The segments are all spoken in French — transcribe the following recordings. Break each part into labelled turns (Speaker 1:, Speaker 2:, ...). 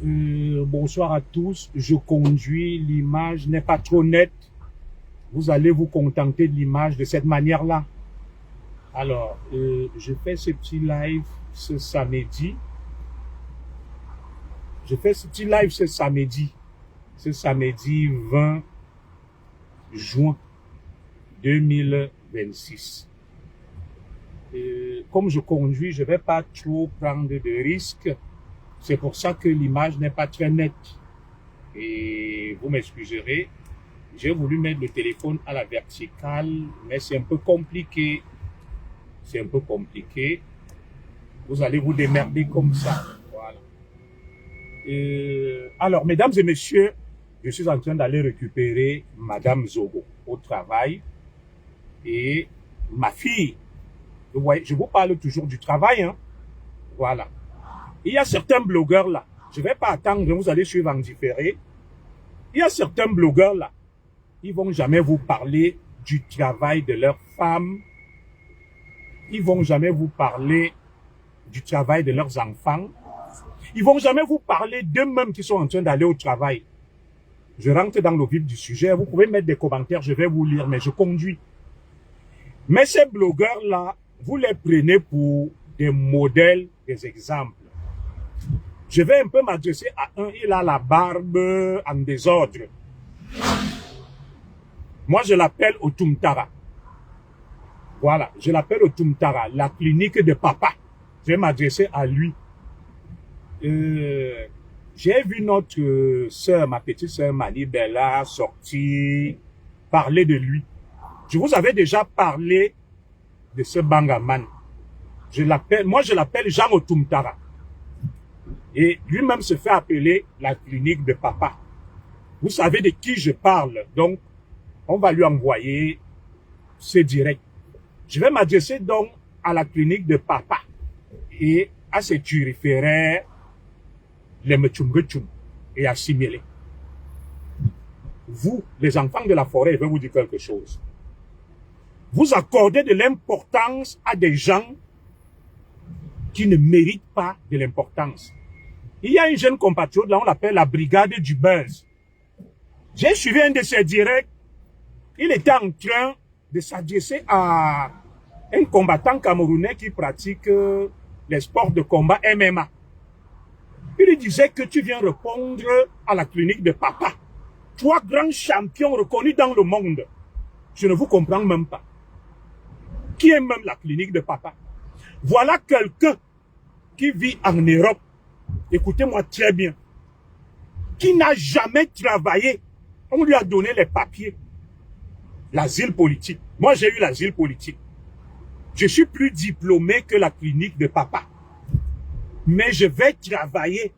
Speaker 1: Bonsoir à tous. Je conduis, l'image n'est pas trop nette. Vous allez vous contenter de l'image de cette manière-là. Alors, je fais ce petit live ce samedi. Ce samedi 20 juin 2026. Comme je conduis, je ne vais pas trop prendre de risques. C'est pour ça que l'image n'est pas très nette. Et vous m'excuserez, j'ai voulu mettre le téléphone à la verticale, mais c'est un peu compliqué. Vous allez vous démerder comme ça. Voilà. Alors, mesdames et messieurs, je suis en train d'aller récupérer Madame Zogo au travail et ma fille. Vous voyez, je vous parle toujours du travail, hein. Voilà. Il y a certains blogueurs là, je ne vais pas attendre, vous allez suivre en différé. Il y a certains blogueurs là, ils vont jamais vous parler du travail de leurs femmes. Ils vont jamais vous parler du travail de leurs enfants. Ils vont jamais vous parler d'eux-mêmes qui sont en train d'aller au travail. Je rentre dans le vif du sujet. Vous pouvez mettre des commentaires, je vais vous lire, mais je conduis. Mais ces blogueurs là, vous les prenez pour des modèles, des exemples. Je vais un peu m'adresser à un, il a la barbe en désordre. Moi, je l'appelle Otumtara. Voilà, je l'appelle Otumtara, la clinique de papa. Je vais m'adresser à lui. J'ai vu notre sœur, ma petite sœur Mani Bella, sortir, parler de lui. Je vous avais déjà parlé de ce Bangaman. Moi, je l'appelle Jean Otumtara. Et lui-même se fait appeler la clinique de papa. Vous savez de qui je parle, donc on va lui envoyer ce direct. Je vais m'adresser donc à la clinique de papa et à ces turiféraires, les Mechumgechum et assimilés. Vous, les enfants de la forêt, je vais vous dire quelque chose. Vous accordez de l'importance à des gens qui ne méritent pas de l'importance. Il y a une jeune compatriote, là, on l'appelle la brigade du buzz. J'ai suivi un de ses directs. Il était en train de s'adresser à un combattant camerounais qui pratique les sports de combat MMA. Il lui disait que tu viens répondre à la clinique de papa. Trois grands champions reconnus dans le monde. Je ne vous comprends même pas. Qui est même la clinique de papa? Voilà quelqu'un qui vit en Europe. Écoutez-moi très bien. Qui n'a jamais travaillé. On lui a donné les papiers. L'asile politique. Moi, j'ai eu l'asile politique. Je suis plus diplômé que la clinique de papa. Mais je vais travailler.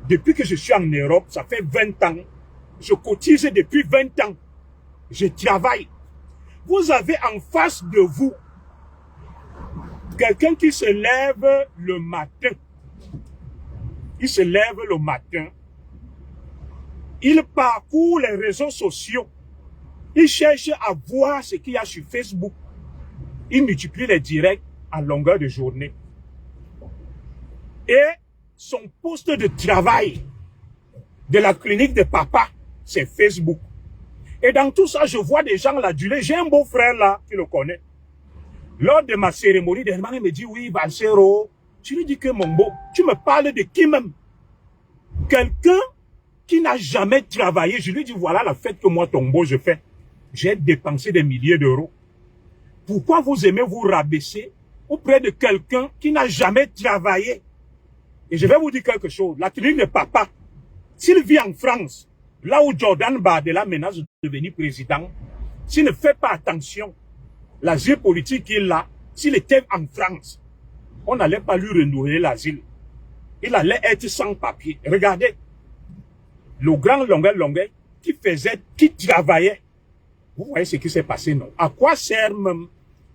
Speaker 1: Depuis que je suis en Europe, ça fait 20 ans. Je cotise depuis 20 ans. Je travaille. Vous avez en face de vous quelqu'un qui se lève le matin. Il se lève le matin. Il parcourt les réseaux sociaux. Il cherche à voir ce qu'il y a sur Facebook. Il multiplie les directs à longueur de journée. Et son poste de travail de la clinique de papa, c'est Facebook. Et dans tout ça, je vois des gens l'adulés. J'ai un beau-frère là, qui le connaît. Lors de ma cérémonie, dernièrement, il me dit, oui, Valsero. Je lui dis que mon beau, tu me parles de qui même? Quelqu'un qui n'a jamais travaillé. Je lui dis, voilà la fête que moi, ton beau, je fais. J'ai dépensé des milliers d'euros. Pourquoi vous aimez vous rabaisser auprès de quelqu'un qui n'a jamais travaillé? Et je vais vous dire quelque chose. La clinique de papa, s'il vit en France, là où Jordan Bardella menace de devenir président, s'il ne fait pas attention, l'asile politique qu'il a, s'il était en France, on n'allait pas lui renouveler l'asile. Il allait être sans papier. Regardez, le grand longueur qui travaillait. Vous voyez ce qui s'est passé, non? À quoi sert même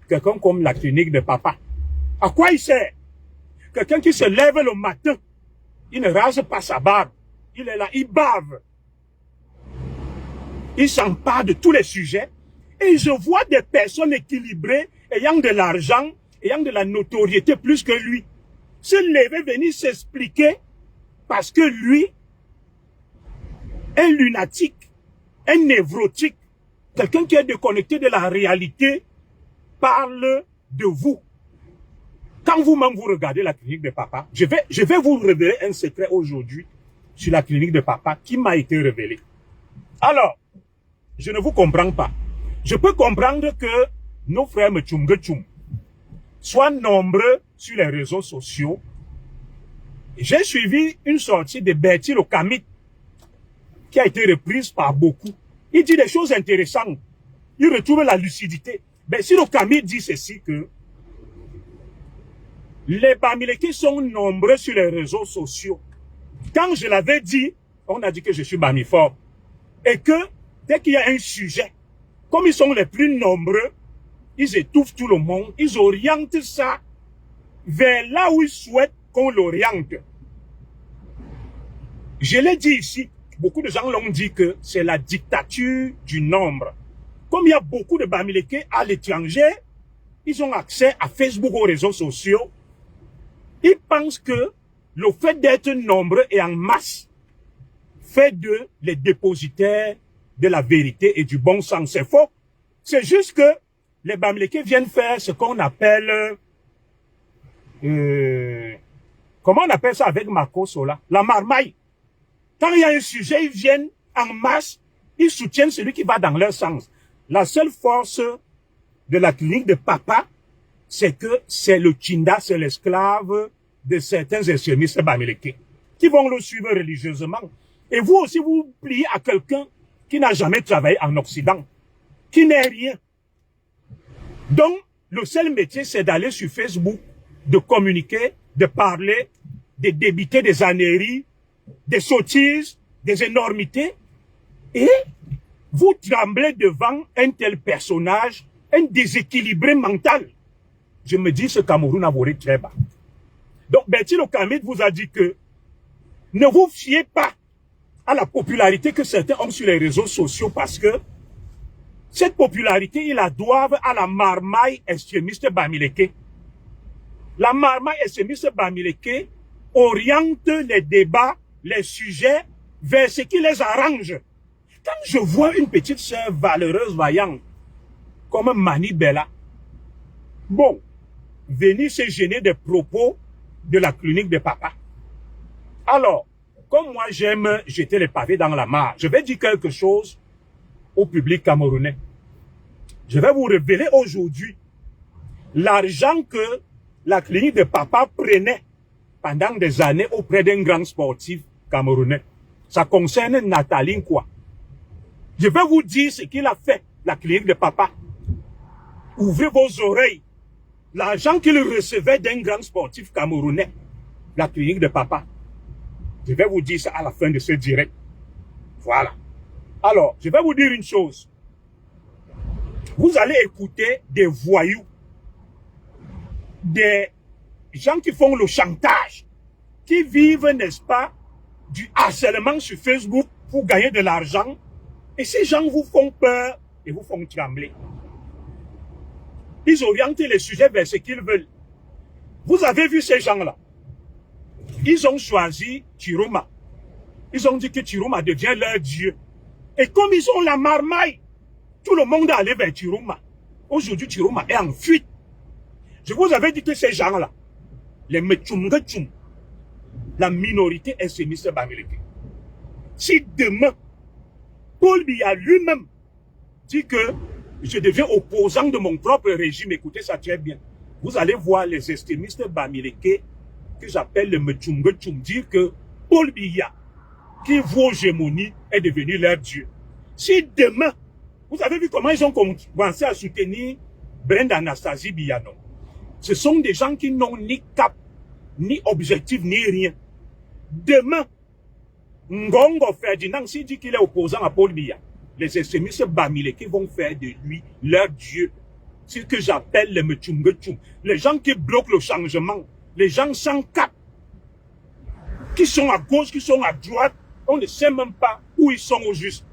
Speaker 1: quelqu'un comme la clinique de papa? À quoi il sert? Quelqu'un qui se lève le matin, il ne rase pas sa barbe. Il est là, il bave. Il s'empare de tous les sujets. Et je vois des personnes équilibrées, ayant de l'argent, ayant de la notoriété plus que lui, se lever, venir s'expliquer parce que lui, un lunatique, un névrotique, quelqu'un qui est déconnecté de la réalité, parle de vous. Quand vous-même vous regardez la clinique de papa, je vais vous révéler un secret aujourd'hui sur la clinique de papa qui m'a été révélé. Alors, je ne vous comprends pas. Je peux comprendre que nos frères Mtchoumgetchoum soient nombreux sur les réseaux sociaux. J'ai suivi une sortie de Bertil Okamit qui a été reprise par beaucoup. Il dit des choses intéressantes. Il retrouve la lucidité. Bertil Okamit dit ceci que les Bamileke sont nombreux sur les réseaux sociaux. Quand je l'avais dit, on a dit que je suis Bamifort. Et que dès qu'il y a un sujet, comme ils sont les plus nombreux, ils étouffent tout le monde, ils orientent ça vers là où ils souhaitent qu'on l'oriente. Je l'ai dit ici, beaucoup de gens l'ont dit que c'est la dictature du nombre. Comme il y a beaucoup de Bamileke à l'étranger, ils ont accès à Facebook, aux réseaux sociaux. Ils pensent que le fait d'être nombreux et en masse fait d'eux les dépositaires de la vérité et du bon sens. C'est faux. C'est juste que les Bamileke viennent faire ce qu'on appelle... comment on appelle ça avec Marco Sola? La marmaille. Quand il y a un sujet, ils viennent en masse, ils soutiennent celui qui va dans leur sens. La seule force de la clinique de papa, c'est que c'est le Kinda, c'est l'esclave de certains extrémistes Bamileke qui vont le suivre religieusement. Et vous aussi, vous pliez à quelqu'un qui n'a jamais travaillé en Occident, qui n'est rien. Donc, le seul métier, c'est d'aller sur Facebook, de communiquer, de parler, de débiter des âneries, des sottises, des énormités. Et vous tremblez devant un tel personnage, un déséquilibré mental. Je me dis, ce Cameroun a volé très bas. Donc, Bertil Okamit vous a dit que ne vous fiez pas à la popularité que certains ont sur les réseaux sociaux parce que cette popularité, ils la doivent à la marmaille extrémiste Bamileke. La marmaille extrémiste Bamileke oriente les débats, les sujets vers ce qui les arrange. Quand je vois une petite sœur valeureuse, vaillante, comme Mani Bella, bon, venir se gêner des propos de la clinique de papa. Alors, comme moi j'aime jeter les pavés dans la mare, je vais dire quelque chose au public camerounais. Je vais vous révéler aujourd'hui l'argent que la clinique de papa prenait pendant des années auprès d'un grand sportif camerounais. Ça concerne Nathalie quoi. Je vais vous dire ce qu'il a fait, la clinique de papa. Ouvrez vos oreilles. L'argent qu'il recevait d'un grand sportif camerounais, la clinique de papa. Je vais vous dire ça à la fin de ce direct. Voilà. Alors, je vais vous dire une chose. Vous allez écouter des voyous, des gens qui font le chantage, qui vivent, n'est-ce pas, du harcèlement sur Facebook pour gagner de l'argent. Et ces gens vous font peur et vous font trembler. Ils orientent les sujets vers ce qu'ils veulent. Vous avez vu ces gens-là. Ils ont choisi Chiroma. Ils ont dit que Chiroma devient leur Dieu. Et comme ils ont la marmaille, tout le monde est allé vers Chiroma. Aujourd'hui, Chiroma est en fuite. Je vous avais dit que ces gens-là, les Mtchoumgetchoum, la minorité extrémiste Bamileke, si demain, Paul Biya lui-même dit que je deviens opposant de mon propre régime, écoutez ça très bien, vous allez voir les extrémistes Bamileke que j'appelle les Mtchoumgetchoum dire que Paul Biya, qui vaut hégémonie, est devenu leur Dieu. Si demain, vous avez vu comment ils ont commencé à soutenir Brenda Anastasie Biyano. Ce sont des gens qui n'ont ni cap, ni objectif, ni rien. Demain, Ngongo Ferdinand, s'il dit qu'il est opposant à Paul Biya, les extrémistes Bamileke vont faire de lui leur Dieu. C'est ce que j'appelle les Mtchoumgetchoum. Les gens qui bloquent le changement, les gens sans cap, qui sont à gauche, qui sont à droite, on ne sait même pas où ils sont au juste.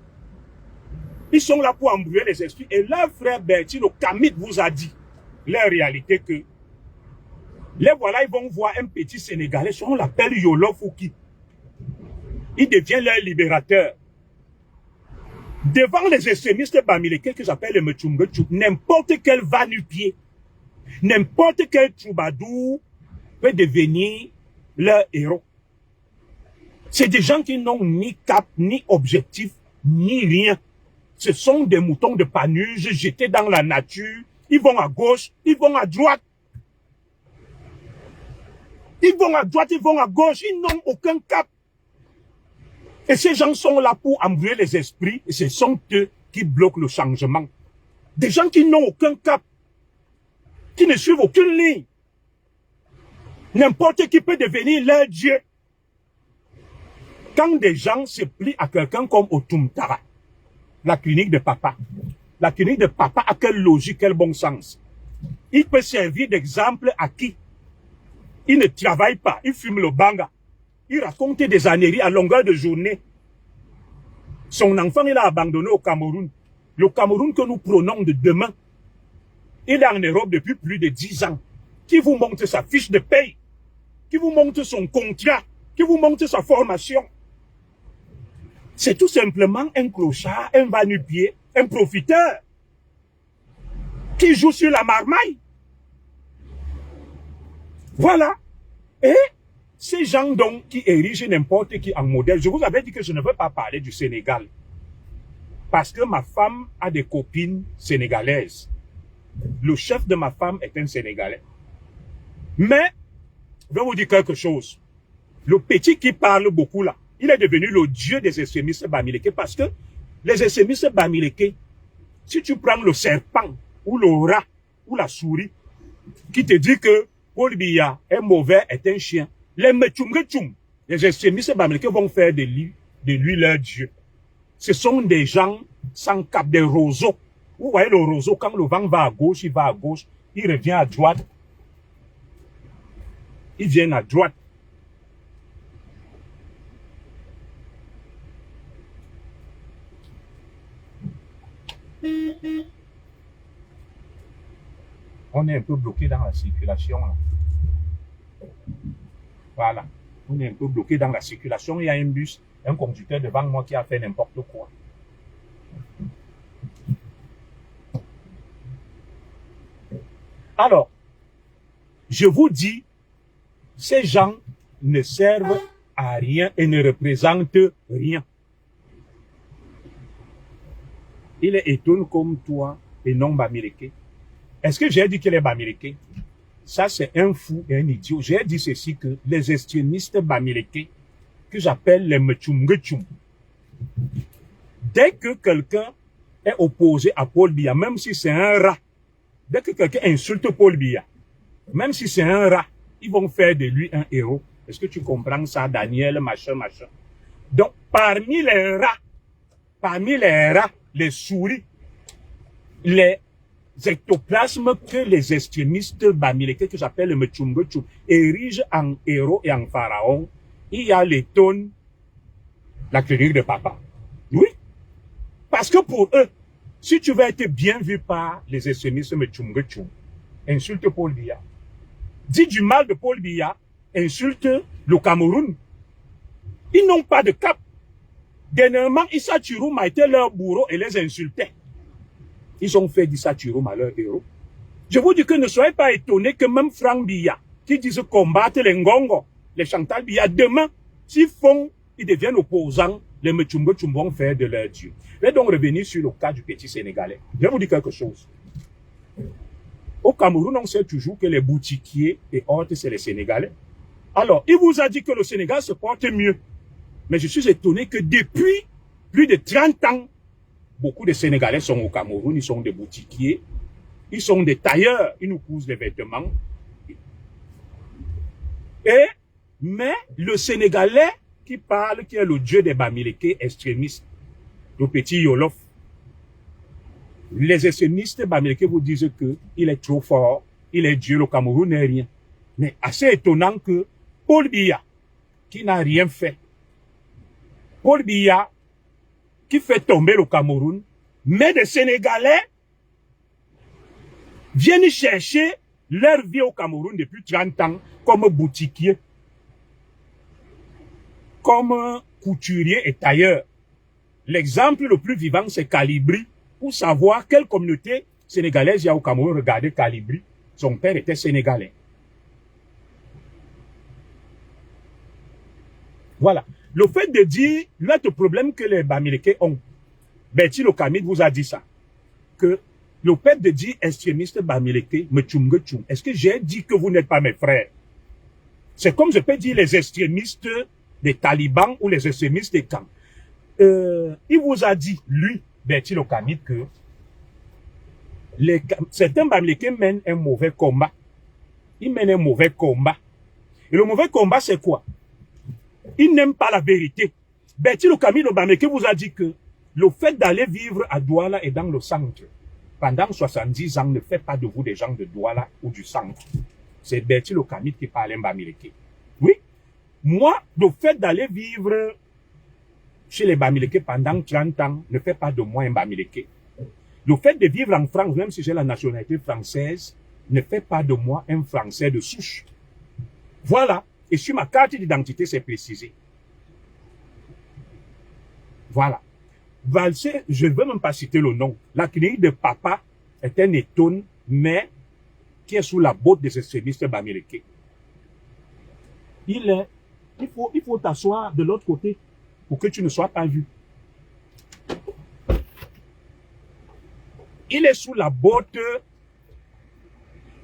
Speaker 1: Ils sont là pour embrouiller les esprits. Et leur frère Bertil Okamit vous a dit leur réalité que les voilà, ils vont voir un petit Sénégalais, on l'appelle Yolo Fouki. Il devient leur libérateur. Devant les extrémistes bamileke que j'appelle les Mechungechu, n'importe quel va-nu-pied, n'importe quel troubadour peut devenir leur héros. C'est des gens qui n'ont ni cap, ni objectif, ni rien. Ce sont des moutons de Panurge jetés dans la nature. Ils vont à gauche, ils vont à droite. Ils vont à droite, ils vont à gauche, ils n'ont aucun cap. Et ces gens sont là pour embrouiller les esprits, et ce sont eux qui bloquent le changement. Des gens qui n'ont aucun cap, qui ne suivent aucune ligne. N'importe qui peut devenir leur Dieu. Quand des gens se plient à quelqu'un comme Otumtara, la clinique de papa, la clinique de papa a quelle logique, quel bon sens. Il peut servir d'exemple à qui? Il ne travaille pas, il fume le banga. Il raconte des âneries à longueur de journée. Son enfant, il a abandonné au Cameroun. Le Cameroun que nous prenons de demain. Il est en Europe depuis plus de 10 ans. Qui vous montre sa fiche de paye? Qui vous montre son contrat? Qui vous montre sa formation? C'est tout simplement un clochard, un va-nu-pied, un profiteur. Qui joue sur la marmaille. Voilà. Et ces gens donc qui érigent n'importe qui en modèle, je vous avais dit que je ne veux pas parler du Sénégal. Parce que ma femme a des copines sénégalaises. Le chef de ma femme est un Sénégalais. Mais, je vais vous dire quelque chose. Le petit qui parle beaucoup là, il est devenu le dieu des extrémistes bamileke parce que les extrémistes bamileke, si tu prends le serpent ou le rat ou la souris qui te dit que Paul Biya est mauvais, est un chien, les Mechungechoum, les extrémistes bamileke vont faire de lui leur dieu. Ce sont des gens sans cap, des roseaux. Vous voyez le roseau, quand le vent va à gauche, il va à gauche, il revient à droite. Il vient à droite. On est un peu bloqué dans la circulation. Là. Voilà. On est un peu bloqué dans la circulation. Il y a un bus, un conducteur devant moi qui a fait n'importe quoi. Alors, je vous dis, ces gens ne servent à rien et ne représentent rien. Il est étonné comme toi et non bamileke. Est-ce que j'ai dit qu'il est bamileke? Ça, c'est un fou et un idiot. J'ai dit ceci que les extrémistes bamileke, que j'appelle les Mechungechoum, dès que quelqu'un est opposé à Paul Biya, même si c'est un rat, dès que quelqu'un insulte Paul Biya, même si c'est un rat, ils vont faire de lui un héros. Est-ce que tu comprends ça, Daniel, machin, machin? Donc, parmi les rats, les souris, les ectoplasmes que les extrémistes bamileke, que j'appelle le Mechungechoum, érigent en héros et en pharaon, il y a les tonnes, la clinique de papa. Oui. Parce que pour eux, si tu veux être bien vu par les extrémistes Mechungechoum, insulte Paul Biya. Dis du mal de Paul Biya, insulte le Cameroun. Ils n'ont pas de cap. Dernièrement, Issa Chirouma était leur bourreau et les insultait. Ils ont fait d'Issa Chirouma leur héros. Je vous dis que ne soyez pas étonnés que même Franck Biya, qui disent combattre les Ngongo, les Chantal Biya, demain, ils deviennent opposants, les Mechungechoum vont faire de leur Dieu. Je vais donc revenir sur le cas du petit Sénégalais. Je vais vous dire quelque chose. Au Cameroun, on sait toujours que les boutiquiers et autres, c'est les Sénégalais. Alors, il vous a dit que le Sénégal se porte mieux. Mais je suis étonné que depuis plus de 30 ans, beaucoup de Sénégalais sont au Cameroun, ils sont des boutiquiers, ils sont des tailleurs, ils nous cousent des vêtements. Mais le Sénégalais qui parle, qui est le dieu des Bamileke extrémistes, le petit Yolof, les extrémistes Bamileke vous disent que il est trop fort, il est Dieu, le Cameroun n'est rien. Mais assez étonnant que Paul Biya, qui n'a rien fait, Paul Biya, qui fait tomber le Cameroun, mais des Sénégalais viennent chercher leur vie au Cameroun depuis 30 ans comme boutiquiers, comme couturiers et tailleurs. L'exemple le plus vivant, c'est Calibri. Pour savoir quelle communauté sénégalaise il y a au Cameroun, regardez Calibri. Son père était sénégalais. Voilà. Le fait de dire, l'autre problème que les Bamileke ont, Betty Lokamid vous a dit ça, que le fait de dire extrémiste Bamileke, est-ce que j'ai dit que vous n'êtes pas mes frères? C'est comme je peux dire les extrémistes des talibans ou les extrémistes des camps. Il vous a dit, lui, Betty Lokamid, que certains Bamileke mènent un mauvais combat. Ils mènent un mauvais combat. Et le mauvais combat, c'est quoi? Ils n'aiment pas la vérité. Betty Lokamid Bamileke vous a dit que le fait d'aller vivre à Douala et dans le centre pendant 70 ans ne fait pas de vous des gens de Douala ou du centre. C'est Betty Lokamid qui parle en Bamileke. Oui. Moi, le fait d'aller vivre chez les Bamileke pendant 30 ans ne fait pas de moi un Bamileke. Le fait de vivre en France, même si j'ai la nationalité française, ne fait pas de moi un Français de souche. Voilà. Et sur ma carte d'identité, c'est précisé. Voilà. Valsé, je ne veux même pas citer le nom. La clinique de papa est un étonne, mais qui est sous la botte des extrémistes bamileke. Il faut t'asseoir de l'autre côté pour que tu ne sois pas vu. Il est sous la botte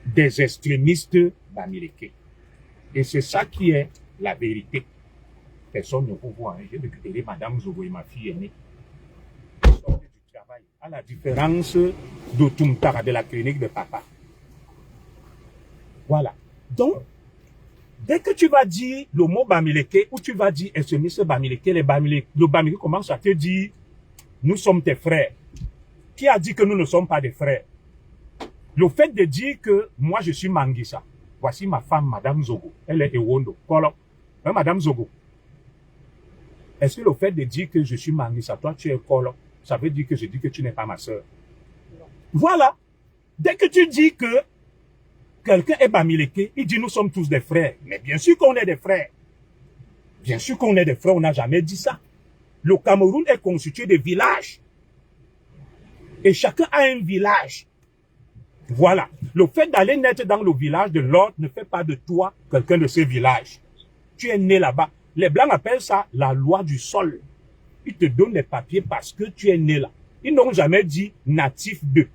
Speaker 1: des extrémistes bamileke. Et c'est ça qui est la vérité. Personne ne peut voir. J'ai récupéré Madame Zogo et ma fille aînée. Ils sortent du travail. À la différence de Tumtara, de la clinique de papa. Voilà. Donc, dès que tu vas dire le mot Bamileke, ou tu vas dire extrémiste Bamileke, le Bamileke commence à te dire, nous sommes tes frères. Qui a dit que nous ne sommes pas des frères? Le fait de dire que moi je suis Manguissa, voici ma femme, Madame Zogo, elle est Ewondo, Kolo, Madame Zogo. Est-ce que le fait de dire que je suis Manguissa, toi tu es Kolo, ça veut dire que je dis que tu n'es pas ma soeur? Voilà. Dès que tu dis que quelqu'un est Bamileke, il dit nous sommes tous des frères. Mais bien sûr qu'on est des frères. Bien sûr qu'on est des frères, on n'a jamais dit ça. Le Cameroun est constitué de villages. Et chacun a un village. Voilà. Le fait d'aller naître dans le village de l'autre ne fait pas de toi quelqu'un de ce village. Tu es né là-bas. Les Blancs appellent ça la loi du sol. Ils te donnent les papiers parce que tu es né là. Ils n'ont jamais dit natif de.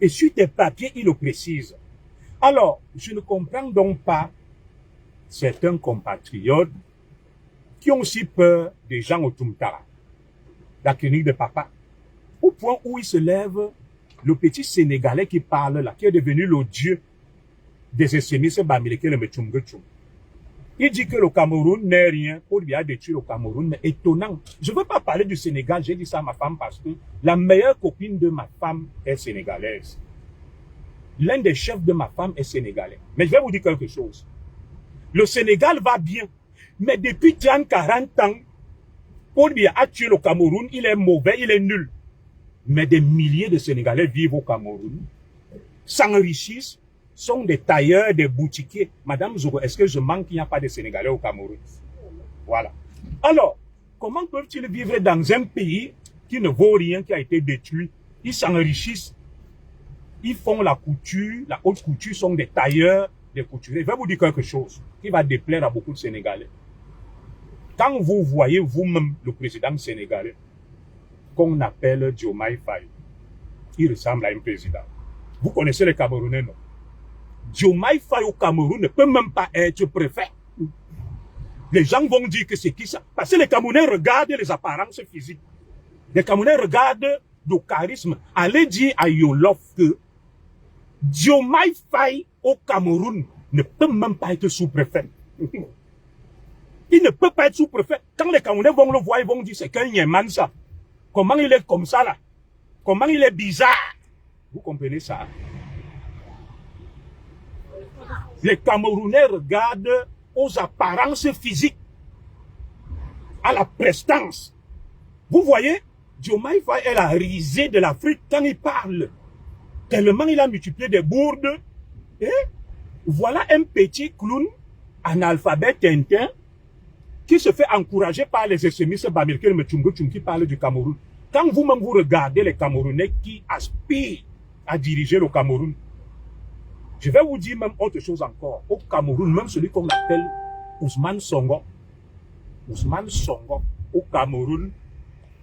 Speaker 1: Et sur tes papiers, ils le précisent. Alors, je ne comprends donc pas certains compatriotes qui ont aussi peur des gens au Tumtara, la clinique de papa, au point où il se lève le petit Sénégalais qui parle là, qui est devenu le dieu des extrémistes bamileke, le Mechungechung. Il dit que le Cameroun n'est rien, pour lui a détruit le Cameroun, mais étonnant. Je ne veux pas parler du Sénégal, j'ai dit ça à ma femme parce que la meilleure copine de ma femme est sénégalaise. L'un des chefs de ma femme est sénégalais. Mais je vais vous dire quelque chose. Le Sénégal va bien. Mais depuis 30-40 ans, Paul Biya a tué le Cameroun, il est mauvais, il est nul. Mais des milliers de Sénégalais vivent au Cameroun, s'enrichissent, sont des tailleurs, des boutiquiers. Madame Zogo, est-ce que je manque qu'il n'y a pas de Sénégalais au Cameroun? Voilà. Alors, comment peuvent-ils vivre dans un pays qui ne vaut rien, qui a été détruit? Ils s'enrichissent. Ils font la couture, la haute couture, sont des tailleurs, des couturiers. Je vais vous dire quelque chose qui va déplaire à beaucoup de Sénégalais. Quand vous voyez vous-même le président sénégalais, qu'on appelle Diomaye Faye, il ressemble à un président. Vous connaissez les Camerounais, non? Diomaye Faye au Cameroun ne peut même pas être préfet. Les gens vont dire que c'est qui ça? Parce que les Camerounais regardent les apparences physiques. Les Camerounais regardent le charisme. Allez dire à Yolof que Diomaye Faye au Cameroun ne peut même pas être sous-préfet. Il ne peut pas être sous-préfet. Quand les Camerounais vont le voir, ils vont dire c'est qu'un Yéman ça. Comment il est comme ça là? Comment il est bizarre? Vous comprenez ça? Les Camerounais regardent aux apparences physiques, à la prestance. Vous voyez, Diomaye Faye est la risée de l'Afrique quand il parle. Tellement il a multiplié des bourdes. Et voilà un petit clown, analphabète Tintin, qui se fait encourager par les extrémistes bamileke le Mechungochum qui parlent du Cameroun. Quand vous-même vous regardez les Camerounais qui aspirent à diriger le Cameroun, je vais vous dire même autre chose encore. Au Cameroun, même celui qu'on appelle Ousmane Sonko, au Cameroun,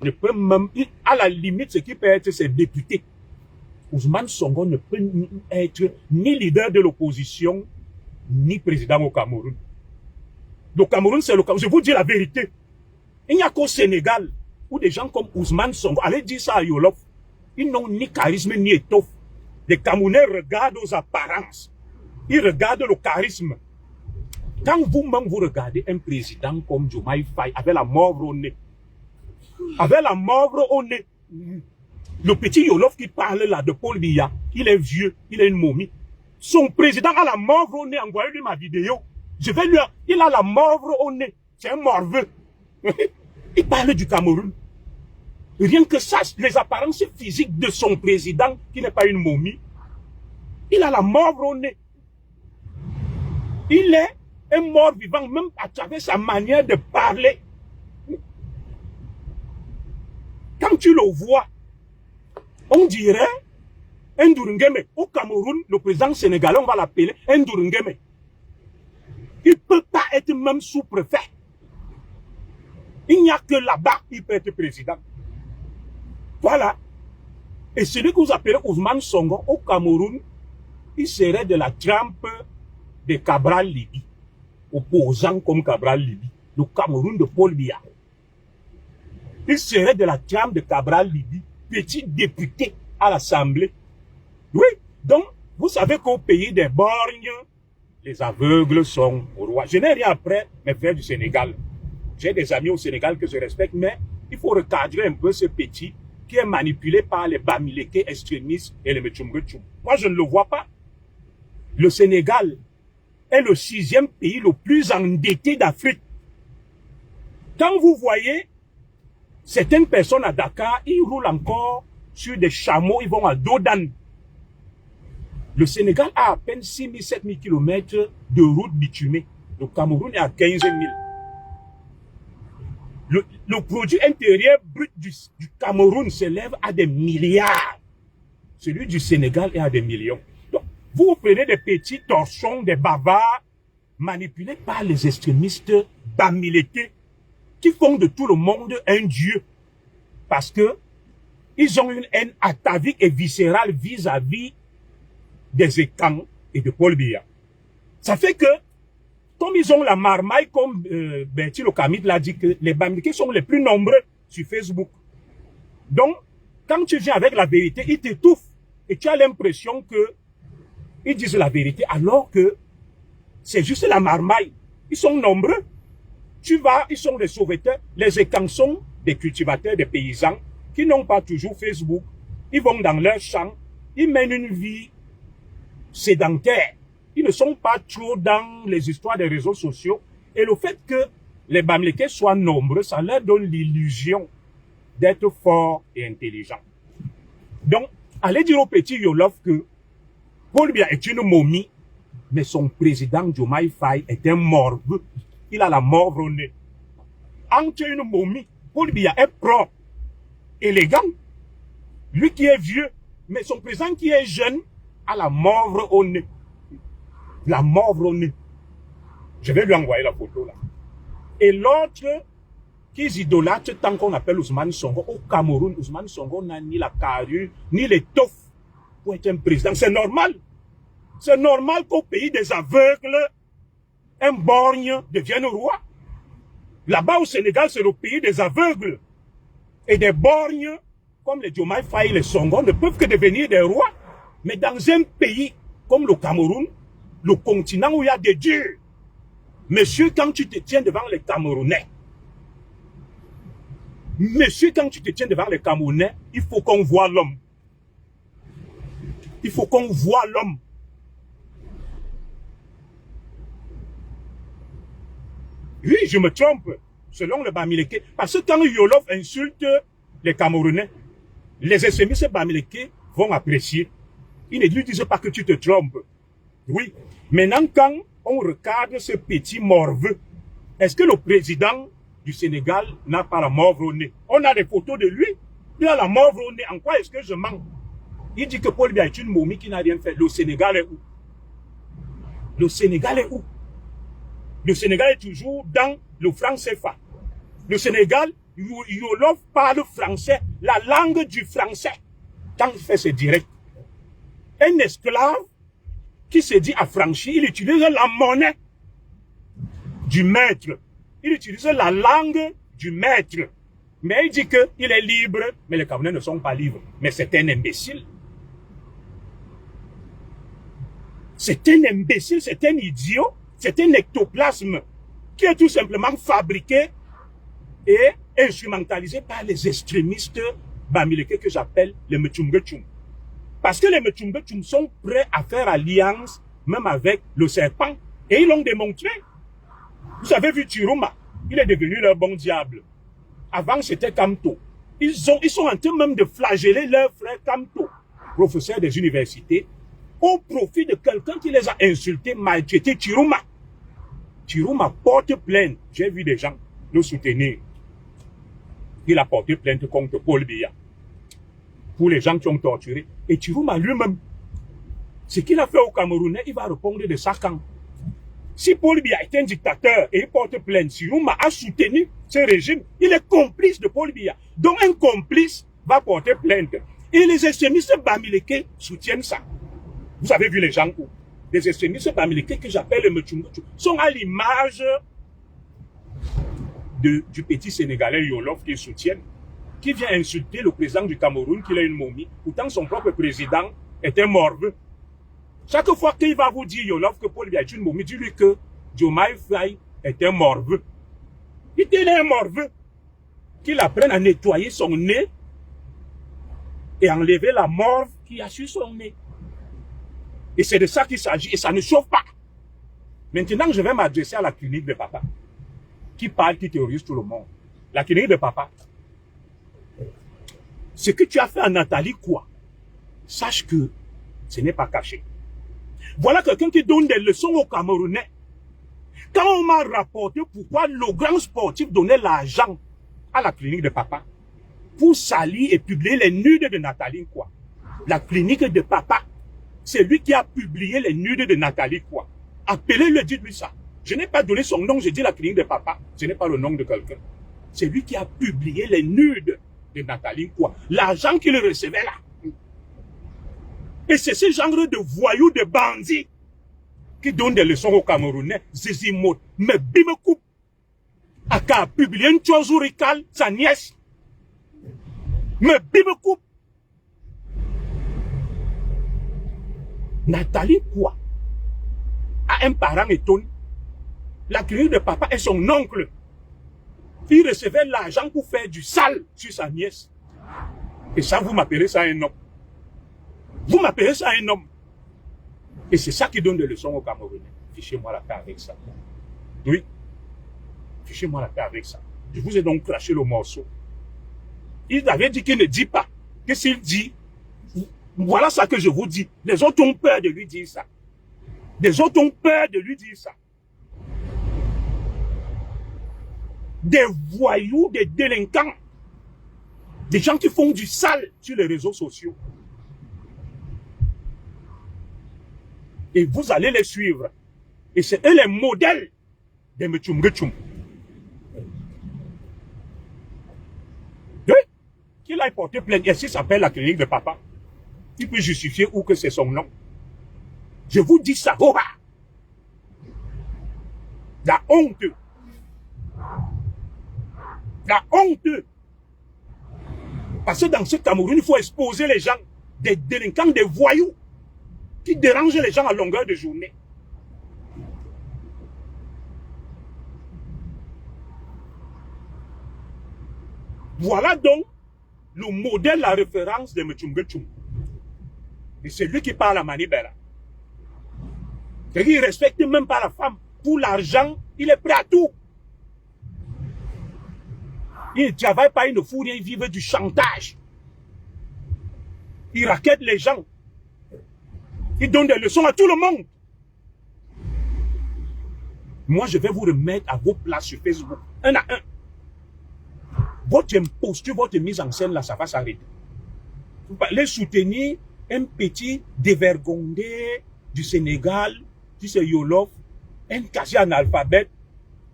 Speaker 1: ne peut même, à la limite, ce qui peut être ses députés. Ousmane Sonko ne peut être ni leader de l'opposition, ni président au Cameroun. Le Cameroun, c'est le Cameroun. Je vous dis la vérité. Il n'y a qu'au Sénégal où des gens comme Ousmane Sonko, allez dire ça à Yolof, ils n'ont ni charisme ni étoffe. Les Camerounais regardent aux apparences. Ils regardent le charisme. Quand vous-même vous regardez un président comme Diomaye Faye avec la morve au nez, le petit Yolof qui parle là de Paul Biya, il est vieux, il est une momie. Son président a la morve au nez, envoyez-lui ma vidéo. Je vais lui, il a la morve au nez. C'est un morveux. Il parle du Cameroun. Rien que ça, les apparences physiques de son président, qui n'est pas une momie, il a la morve au nez. Il est un mort vivant, même à travers sa manière de parler. Quand tu le vois, on dirait un Ndurungeme. Au Cameroun, le président sénégalais, on va l'appeler un Ndurungeme. Il ne peut pas être même sous-préfet. Il n'y a que là-bas qu'il peut être président. Voilà. Et celui que vous appelez Ousmane Sonko, au Cameroun, il serait de la trempe de Cabral Libye. Opposant comme Cabral Libye. Le Cameroun de Paul Biya. Il serait de la trempe de Cabral Libye, petit député à l'Assemblée. Oui. Donc, vous savez qu'au pays des borgnes, les aveugles sont au roi. Je n'ai rien après mes frères du Sénégal. J'ai des amis au Sénégal que je respecte, mais il faut recadrer un peu ce petit qui est manipulé par les Bamileke extrémistes et les Mechungochum. Moi, je ne le vois pas. Le Sénégal est le 6e pays le plus endetté d'Afrique. Quand vous voyez certaines personnes à Dakar, ils roulent encore sur des chameaux, ils vont à dos d'âne. Le Sénégal a à peine 6 000, 7 000 km de route bitumée. Le Cameroun est à 15 000. Le produit intérieur brut du Cameroun s'élève à des milliards. Celui du Sénégal est à des millions. Donc, vous prenez des petits torchons, des bavards, manipulés par les extrémistes bamileke, qui font de tout le monde un dieu. Parce que ils ont une haine atavique et viscérale vis-à-vis des Ekang et de Paul Biya. Ça fait que, comme ils ont la marmaille, comme Bertie Lokamid l'a dit, que les Bamileke sont les plus nombreux sur Facebook. Donc, quand tu viens avec la vérité, ils t'étouffent. Et tu as l'impression que ils disent la vérité, alors que c'est juste la marmaille. Ils sont nombreux. Tu vas, ils sont des sauveteurs. Les Ekang sont des cultivateurs, des paysans, qui n'ont pas toujours Facebook. Ils vont dans leurs champs. Ils mènent une vie sédentaire. Ils ne sont pas trop dans les histoires des réseaux sociaux. Et le fait que les Bamileke soient nombreux, ça leur donne l'illusion d'être forts et intelligents. Donc, allez dire au petit Yolof que Paul Biya est une momie, mais son président Diomaye Faye est un morveux. Il a la morve au nez. Entre une momie, Paul Biya est propre, élégant. Lui qui est vieux, mais son président qui est jeune a la morve au nez. La morve au nez. Je vais lui envoyer la photo là. Et l'autre qu'ils idolâtrent tant qu'on appelle Ousmane Sonko, au Cameroun, Ousmane Sonko n'a ni la carrure, ni l'étoffe pour être un président. C'est normal. C'est normal qu'au pays des aveugles, un borgne devienne roi. Là-bas au Sénégal, c'est le pays des aveugles. Et des borgnes, comme les Diomaye Faye et les Sonko, ne peuvent que devenir des rois. Mais dans un pays comme le Cameroun, le continent où il y a des dieux, monsieur, quand tu te tiens devant les Camerounais, il faut qu'on voit l'homme. Il faut qu'on voit l'homme. Oui, je me trompe, selon le Bamileke. Parce que quand Yolof insulte les Camerounais, les extrémistes Bamileke vont apprécier. Ils ne lui disent pas que tu te trompes. Oui. Maintenant, quand on regarde ce petit morveux, Est-ce que le président du Sénégal n'a pas la morve au nez? On a des photos de lui, il a la morve au nez. En quoi est-ce que je mens? Il dit que Paul Biya est une momie qui n'a rien fait. Le Sénégal est où? Le Sénégal est où? Le Sénégal est toujours dans le franc CFA. Le Sénégal, Yolof parle français, la langue du français. Quand il fait ses directs, un esclave qui se dit affranchi, il utilise la monnaie du maître. Il utilise la langue du maître. Mais il dit qu'il est libre, mais les Camerounais ne sont pas libres. Mais c'est un imbécile. C'est un imbécile, c'est un idiot, c'est un ectoplasme qui est tout simplement fabriqué et instrumentalisé par les extrémistes bamileke que j'appelle les Mechumgechum. Parce que les Mechumgechum sont prêts à faire alliance même avec le serpent. Et ils l'ont démontré. Vous avez vu Chiruma, il est devenu leur bon diable. Avant, c'était Kamto. Ils sont en train même de flageller leur frère Kamto, professeur des universités, au profit de quelqu'un qui les a insultés, maltraités. Chiruma porte plainte. J'ai vu des gens le soutenir. Il a porté plainte contre Paul Biya pour les gens qui ont torturé. Et Chiruma lui-même, ce qu'il a fait au Camerounais, il va répondre de ça quand. Si Paul Biya est un dictateur et il porte plainte, Chiruma a soutenu ce régime, il est complice de Paul Biya. Donc un complice va porter plainte. Et les extrémistes bamileke soutiennent ça. Vous avez vu les gens où? Les extrémistes bamileke que j'appelle les Mechumgechum sont à l'image du petit Sénégalais Yolof qui soutiennent, qui vient insulter le président du Cameroun, qu'il est une momie. Pourtant, son propre président est un morveux. Chaque fois qu'il va vous dire, Yolof, que Paul Biya est une momie, dis-lui que Diomaye Faye est un morveux. Il est un morveux. Qu'il apprenne à nettoyer son nez et enlever la morve qui a sur son nez. Et c'est de ça qu'il s'agit, et ça ne chauffe pas. Maintenant, je vais m'adresser à la clinique de papa, qui parle, qui terrorise tout le monde. La clinique de papa. Ce que tu as fait à Nathalie, quoi? Sache que ce n'est pas caché. Voilà quelqu'un qui donne des leçons aux Camerounais. Quand on m'a rapporté pourquoi le grand sportif donnait l'argent à la clinique de papa pour salir et publier les nudes de Nathalie, quoi? La clinique de papa, c'est lui qui a publié les nudes de Nathalie, quoi? Appelez-le, dites-lui ça. Je n'ai pas donné son nom, je dis la clinique de papa. Ce n'est pas le nom de quelqu'un. C'est lui qui a publié les nudes de Nathalie, quoi? L'argent qu'il recevait là. Et c'est ce genre de voyous, de bandits qui donnent des leçons aux Camerounais. Zizimout, mais Bimekoup, a publié une chose Rical, sa nièce. Mais Bimekoup. Nathalie, quoi? A un parent étonné. La clinique de papa est son oncle. Il recevait l'argent pour faire du sale sur sa nièce. Et ça, vous m'appelez ça un homme. Vous m'appelez ça un homme. Et c'est ça qui donne des leçons aux Camerounais. Fichez-moi la paix avec ça. Oui. Fichez-moi la paix avec ça. Je vous ai donc craché le morceau. Il avait dit qu'il ne dit pas. Que s'il dit, voilà ça que je vous dis. Les autres ont peur de lui dire ça. Les autres ont peur de lui dire ça. Des voyous, des délinquants. Des gens qui font du sale sur les réseaux sociaux. Et vous allez les suivre. Et c'est eux les modèles des Mechumgechum. Oui, qu'il a porté plainte. Et s'il s'appelle la clinique de papa, il peut justifier où que c'est son nom. Je vous dis ça. Oh, ah. La honte. La honte. Parce que dans ce Cameroun, il faut exposer les gens, des délinquants, des voyous, qui dérangent les gens à longueur de journée. Voilà donc le modèle, la référence de Mechumgechum. Et c'est lui qui parle à Manibela. C'est-à-dire qu'il ne respecte même pas la femme. Pour l'argent, il est prêt à tout. Il ne travaille pas, il ne fout rien, il vit du chantage. Il raquette les gens. Il donne des leçons à tout le monde. Moi, je vais vous remettre à vos places sur Facebook, un à un. Votre imposture, votre mise en scène, là, ça va s'arrêter. Vous allez soutenir un petit dévergondé du Sénégal, qui c'est Yolof, un quasi-analphabète,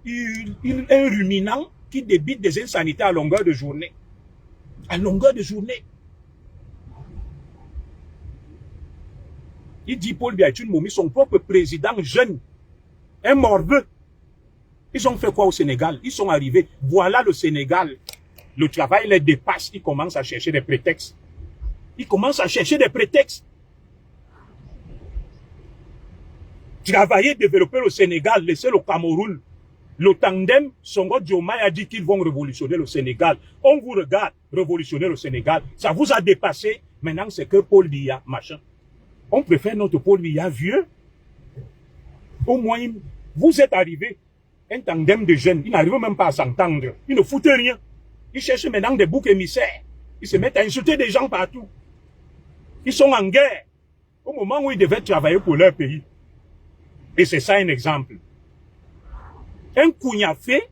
Speaker 1: un ruminant qui débite des insanités à longueur de journée. À longueur de journée. Il dit Paul Biya est une momie, son propre président jeune, un morveux. Ils ont fait quoi au Sénégal? Ils sont arrivés. Voilà le Sénégal. Le travail les dépasse. Ils commencent à chercher des prétextes. Ils commencent à chercher des prétextes. Travailler, développer le Sénégal, laisser le Cameroun. Le tandem, Songo Diomaye a dit qu'ils vont révolutionner le Sénégal. On vous regarde révolutionner le Sénégal. Ça vous a dépassé. Maintenant, c'est que Paul Biya, machin. On préfère notre Paul Biya vieux. Au moins, vous êtes arrivés. Un tandem de jeunes. Ils n'arrivent même pas à s'entendre. Ils ne foutent rien. Ils cherchent maintenant des boucs émissaires. Ils se mettent à insulter des gens partout. Ils sont en guerre. Au moment où ils devaient travailler pour leur pays. Et c'est ça un exemple. Un Kougnafé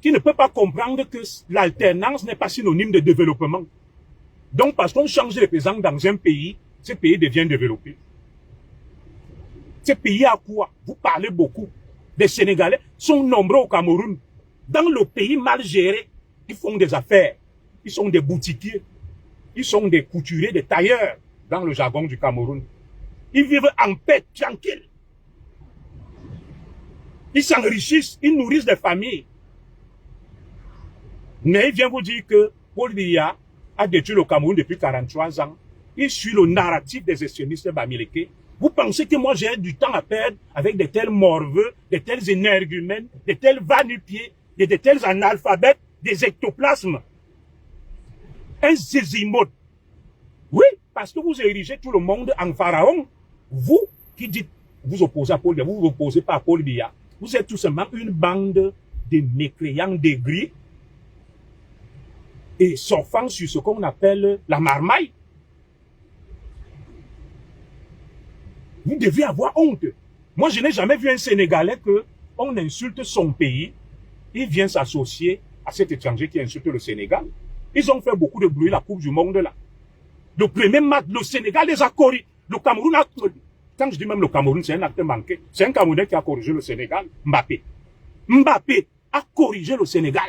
Speaker 1: qui ne peut pas comprendre que l'alternance n'est pas synonyme de développement. Donc, parce qu'on change les présents dans un pays, ce pays devient développé. Ce pays a quoi? Vous parlez beaucoup. Les Sénégalais sont nombreux au Cameroun. Dans le pays mal géré, ils font des affaires. Ils sont des boutiquiers. Ils sont des couturiers, des tailleurs, dans le jargon du Cameroun. Ils vivent en paix, tranquille. Ils s'enrichissent, ils nourrissent des familles. Mais il vient vous dire que Paul Biya a détruit le Cameroun depuis 43 ans. Il suit le narratif des gestionnistes bamileke. Vous pensez que moi j'ai du temps à perdre avec de tels morveux, de tels énergumènes, de tels va-nu-pieds, de tels analphabètes, des ectoplasmes. Un zizimote. Oui, parce que vous érigez tout le monde en pharaon. Vous qui dites, vous opposez à Paul Biya, vous vous opposez pas à Paul Biya. Vous êtes tout simplement une bande de mécréants dégris et surfant sur ce qu'on appelle la marmaille. Vous devez avoir honte. Moi, je n'ai jamais vu un Sénégalais qu'on insulte son pays. Il vient s'associer à cet étranger qui insulte le Sénégal. Ils ont fait beaucoup de bruit la Coupe du Monde là. Le premier match, le Sénégal les a corrigés. Le Cameroun a... Quand je dis même le Cameroun, c'est un acte manqué. C'est un Camerounais qui a corrigé le Sénégal. Mbappé. Mbappé a corrigé le Sénégal.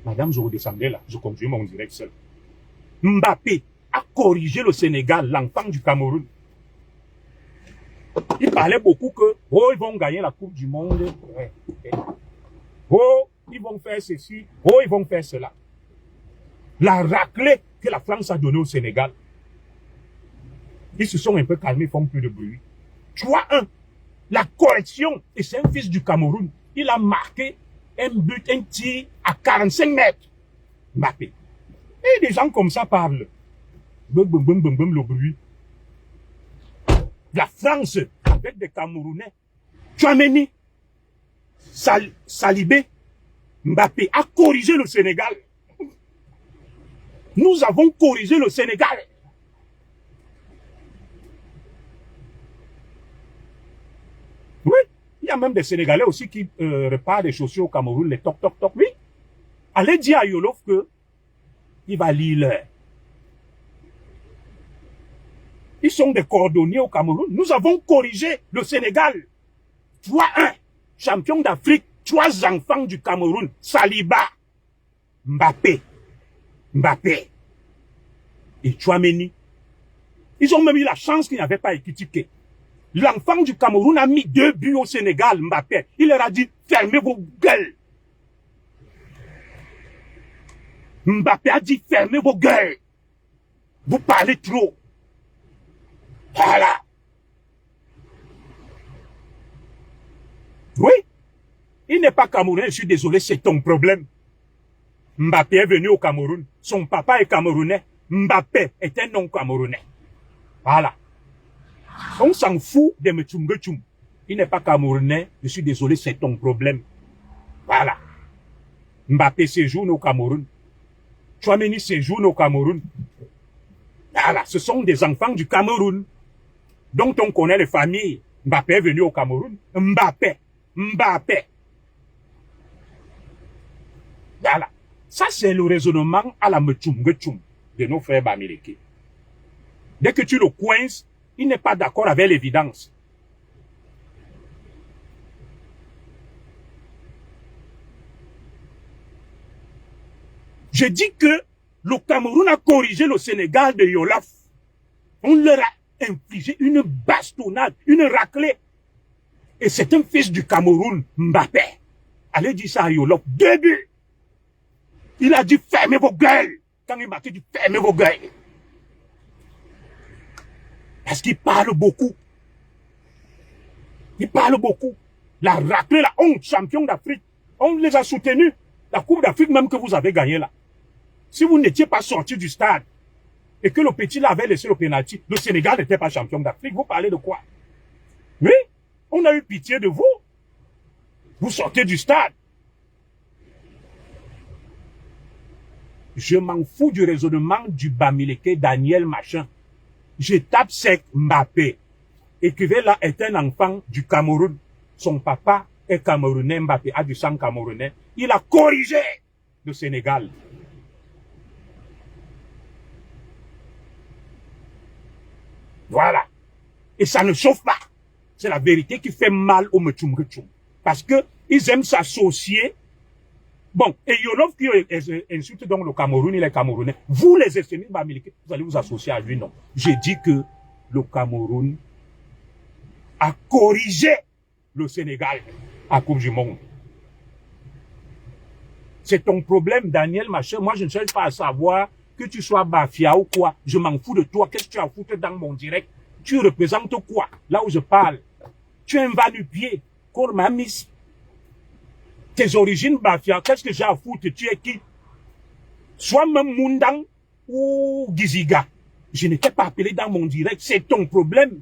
Speaker 1: Madame, je redescendais là. Je conduis mon direct seul. Mbappé a corrigé le Sénégal, l'enfant du Cameroun. Il parlait beaucoup que, oh, ils vont gagner la Coupe du Monde. Oh, ils vont faire ceci. Oh, ils vont faire cela. La raclée que la France a donnée au Sénégal. Ils se sont un peu calmés, font plus de bruit. 3-1. La correction. Et c'est un fils du Cameroun. Il a marqué un but, un tir à 45 mètres. Mbappé. Et des gens comme ça parlent. Boum, boum, boum, boum, boum, le bruit. La France, avec des Camerounais. Tchouaméni. Salibé. Mbappé a corrigé le Sénégal. Nous avons corrigé le Sénégal. Oui, il y a même des Sénégalais aussi qui réparent des chaussures au Cameroun, les toc-toc-toc, oui. Allez dire à Yolof que il va lire. Ils sont des cordonniers au Cameroun. Nous avons corrigé le Sénégal. 3-1. Champion d'Afrique. 3 enfants du Cameroun. Saliba. Mbappé. Mbappé. Et Tchouaméni. Ils ont même eu la chance qu'il n'y avait pas équitiqué. L'enfant du Cameroun a mis 2 buts au Sénégal, Mbappé. Il leur a dit, fermez vos gueules. Mbappé a dit, fermez vos gueules. Vous parlez trop. Voilà. Oui. Il n'est pas Camerounais, je suis désolé, c'est ton problème. Mbappé est venu au Cameroun. Son papa est Camerounais. Mbappé est un non-Camerounais. Voilà. On s'en fout de Mtchumgetchoum. Il n'est pas Camerounais. Je suis désolé, c'est ton problème. Voilà. Mbappé séjourne au Cameroun. Tchouaméni séjourne au Cameroun. Voilà. Ce sont des enfants du Cameroun dont on connaît les familles. Mbappé est venu au Cameroun. Mbappé Mbappé. Voilà. Ça, c'est le raisonnement à la Mechum de nos frères Bamileke. Dès que tu le coinces, il n'est pas d'accord avec l'évidence. Je dis que le Cameroun a corrigé le Sénégal de Yolof. On leur a infligé une bastonnade, une raclée. Et c'est un fils du Cameroun, Mbappé. Allez dire ça à Yolof. Début. Il a dit fermez vos gueules. Quand il m'a dit fermez vos gueules. Parce qu'il parle beaucoup. Il parle beaucoup. La raclée, la honte, champion d'Afrique. On les a soutenus. La Coupe d'Afrique même que vous avez gagnée là. Si vous n'étiez pas sorti du stade et que le petit là avait laissé le pénalty, le Sénégal n'était pas champion d'Afrique. Vous parlez de quoi? Oui, on a eu pitié de vous. Vous sortez du stade. Je m'en fous du raisonnement du Bamileke Daniel machin. Je tape sec Mbappé. Écrivez là est un enfant du Cameroun. Son papa est camerounais, Mbappé a du sang camerounais. Il a corrigé le Sénégal. Voilà. Et ça ne chauffe pas. C'est la vérité qui fait mal au Mechum. Parce que ils aiment s'associer. Bon, et Yolof qui insulte donc le Cameroun, il est camerounais. Vous, les extrémistes Bamileke, vous allez vous associer à lui, non. J'ai dit que le Cameroun a corrigé le Sénégal à Coupe du Monde. C'est ton problème, Daniel Machin. Moi, je ne cherche pas à savoir que tu sois Bafia ou quoi. Je m'en fous de toi. Qu'est-ce que tu as foutu dans mon direct? Tu représentes quoi? Là où je parle. Tu es un va-nu-pied. Kormamis. Tes origines, Bafia, qu'est-ce que j'ai à foutre? Tu es qui? Soit même Mundang ou Giziga. Je n'étais pas appelé dans mon direct. C'est ton problème.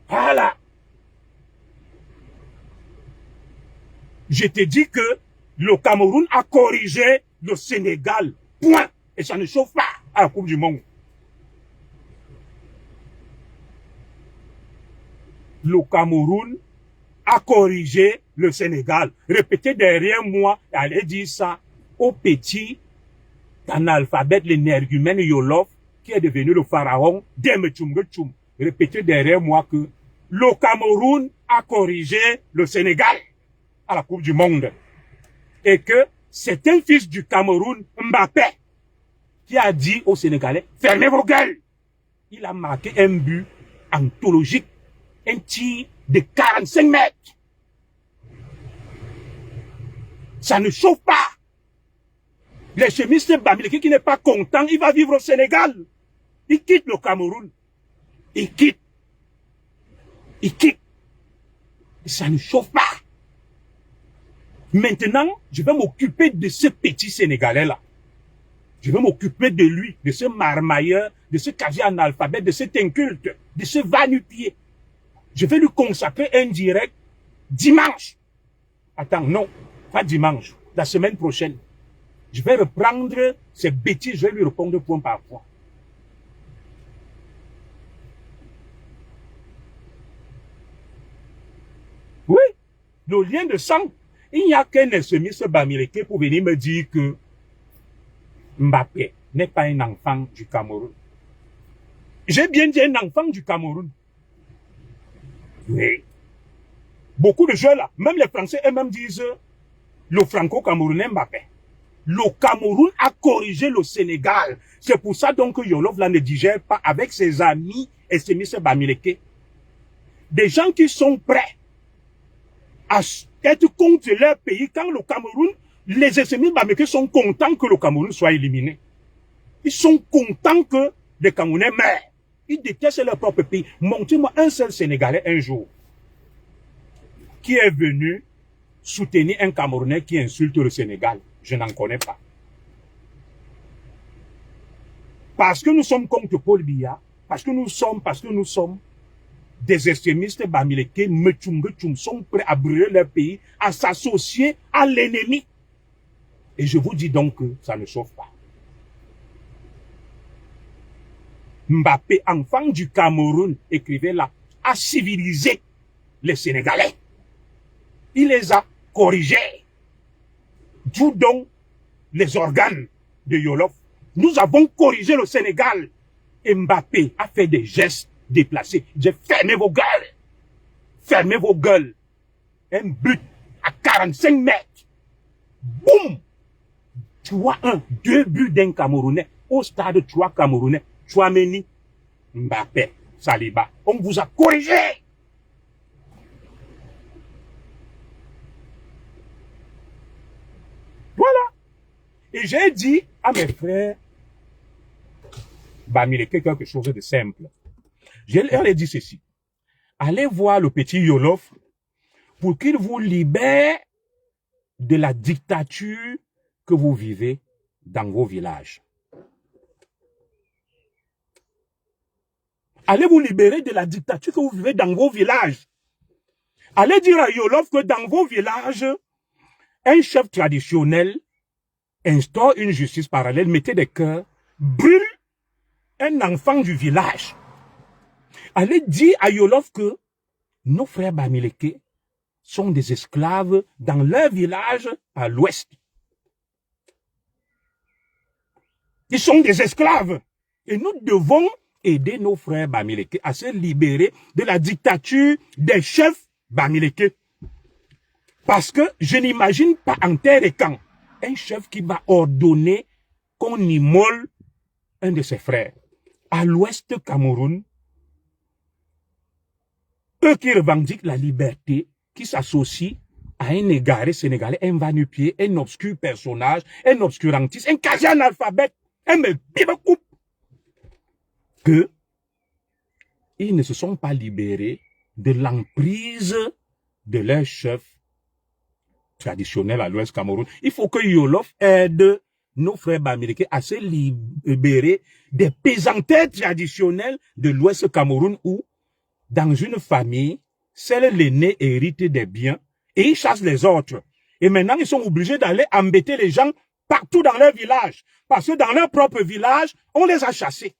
Speaker 1: Voilà. Je te dis que le Cameroun a corrigé le Sénégal. Point. Et ça ne chauffe pas à la Coupe du Monde. Le Cameroun a corrigé le Sénégal. Répétez derrière moi et allez dire ça au petit analphabète, l'énergumène Yolof, qui est devenu le pharaon d'Emechumgechum. Répétez derrière moi que le Cameroun a corrigé le Sénégal à la Coupe du Monde. Et que c'est un fils du Cameroun, Mbappé, qui a dit aux Sénégalais, fermez vos gueules. Il a marqué un but anthologique, un tir de 45 mètres. Ça ne chauffe pas. Les chemistes Bamileke qui n'est pas content, il va vivre au Sénégal. Il quitte le Cameroun. Il quitte. Il quitte. Et ça ne chauffe pas. Maintenant, je vais m'occuper de ce petit Sénégalais-là. Je vais m'occuper de lui, de ce marmailleur, de ce quasi-analphabète, de cet inculte, de ce va-nu-pied. Je vais lui consacrer un direct dimanche. Attends, non, pas dimanche, la semaine prochaine. Je vais reprendre ces bêtises, je vais lui répondre point par point. Oui, le lien de sang. Il n'y a qu'un extrémiste Bamileke pour venir me dire que Mbappé n'est pas un enfant du Cameroun. J'ai bien dit un enfant du Cameroun. Oui. Beaucoup de jeux là, même les Français eux-mêmes disent le franco-camerounais Mbappé. Le Cameroun a corrigé le Sénégal. C'est pour ça donc que Yolof là ne digère pas avec ses amis extrémistes Bamileke. Des gens qui sont prêts à être contre leur pays quand le Cameroun, les extrémistes Bamileke sont contents que le Cameroun soit éliminé. Ils sont contents que les Camerounais meurent. Ils détestent leur propre pays. Montrez-moi un seul Sénégalais un jour qui est venu soutenir un Camerounais qui insulte le Sénégal. Je n'en connais pas. Parce que nous sommes contre Paul Biya, parce que nous sommes des extrémistes Bamileke, Mechumgechum, sont prêts à brûler leur pays, à s'associer à l'ennemi. Et je vous dis donc que ça ne chauffe pas. Mbappé, enfant du Cameroun, écrivez là, a civilisé les Sénégalais. Il les a corrigés. D'où donc les organes de Yolof. Nous avons corrigé le Sénégal. Mbappé a fait des gestes déplacés. J'ai fermé vos gueules. Fermez vos gueules. Un but à 45 mètres. Boum! 3-1. 2 buts d'un Camerounais. Au stade 3 Camerounais. Chouameni, Mbappé, Saliba. On vous a corrigé. Voilà. Et j'ai dit à mes frères, Bamileke, quelque chose de simple. Je leur ai dit ceci. Allez voir le petit Yolof pour qu'il vous libère de la dictature que vous vivez dans vos villages. Allez vous libérer de la dictature que vous vivez dans vos villages. Allez dire à Yolof que dans vos villages, un chef traditionnel instaure une justice parallèle, mettez des cœurs, brûle un enfant du village. Allez dire à Yolof que nos frères Bamileke sont des esclaves dans leur village à l'ouest. Ils sont des esclaves. Et nous devons aider nos frères Bamileke à se libérer de la dictature des chefs Bamileke. Parce que je n'imagine pas en terre et camp un chef qui va ordonner qu'on immole un de ses frères. À l'ouest Cameroun, eux qui revendiquent la liberté, qui s'associent à un égaré sénégalais, un va-nu-pied, un obscur personnage, un obscurantiste, un quasi-analphabète, un coupe, que ils ne se sont pas libérés de l'emprise de leur chef traditionnel à l'ouest Cameroun. Il faut que Yolof aide nos frères Bamileke à se libérer des pesanteurs traditionnels de l'ouest Cameroun où, dans une famille, seul l'aîné hérite des biens et il chasse les autres. Et maintenant, ils sont obligés d'aller embêter les gens partout dans leur village. Parce que dans leur propre village, on les a chassés.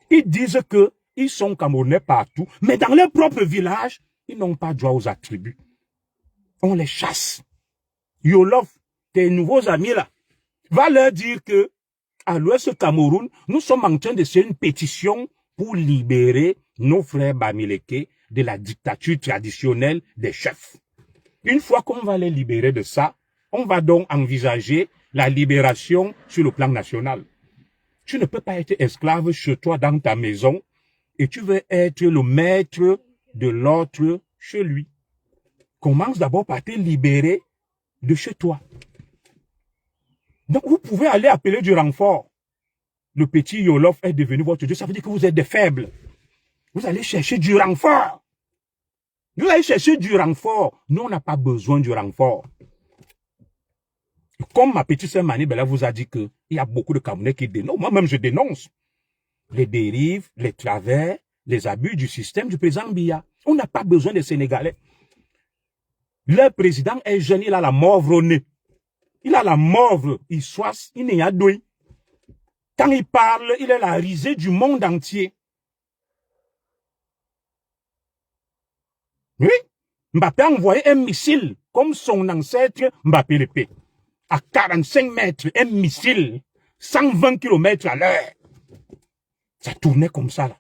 Speaker 1: Ils disent que ils sont Camerounais partout, mais dans leur propre village, ils n'ont pas droit aux attributs. On les chasse. Yolof, tes nouveaux amis là, va leur dire que à l'ouest Cameroun, nous sommes en train de faire une pétition pour libérer nos frères Bamileke de la dictature traditionnelle des chefs. Une fois qu'on va les libérer de ça, on va donc envisager la libération sur le plan national. Tu ne peux pas être esclave chez toi dans ta maison et tu veux être le maître de l'autre chez lui. Commence d'abord par te libérer de chez toi. Donc vous pouvez aller appeler du renfort. Le petit Yolof est devenu votre Dieu. Ça veut dire que vous êtes des faibles. Vous allez chercher du renfort. Vous allez chercher du renfort. Nous, on n'a pas besoin du renfort. Comme ma petite sœur Mani Bella vous a dit qu'il y a beaucoup de Camerounais qui dénoncent. Moi-même, je dénonce les dérives, les travers, les abus du système du président Biya. On n'a pas besoin des Sénégalais. Le président est jeune, il a la morve au nez. Il a la morve, il soisse, il n'est pas doué. Quand il parle, il est la risée du monde entier. Oui, Mbappé a envoyé un missile, comme son ancêtre Mbappé l'épée. À 45 mètres, un missile, 120 km à l'heure. Ça tournait comme ça, là.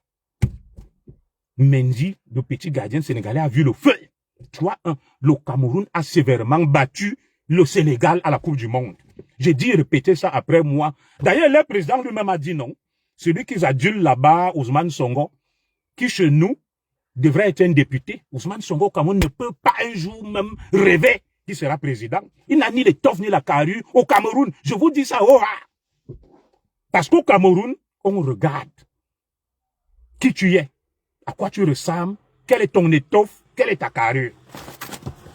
Speaker 1: Mendy, le petit gardien sénégalais, a vu le feu. 3-1. Le Cameroun a sévèrement battu le Sénégal à la Coupe du Monde. J'ai dit répéter ça après moi. D'ailleurs, le président lui-même a dit non. Celui qui adule là-bas, Ousmane Sonko, qui chez nous devrait être un député. Ousmane Sonko au Cameroun ne peut pas un jour même rêver qu'il sera président. Il n'a ni l'étoffe ni la carrure au Cameroun. Je vous dis ça, oh, ah. Parce qu'au Cameroun, on regarde qui tu es, à quoi tu ressembles, quelle est ton étoffe, quelle est ta carrure.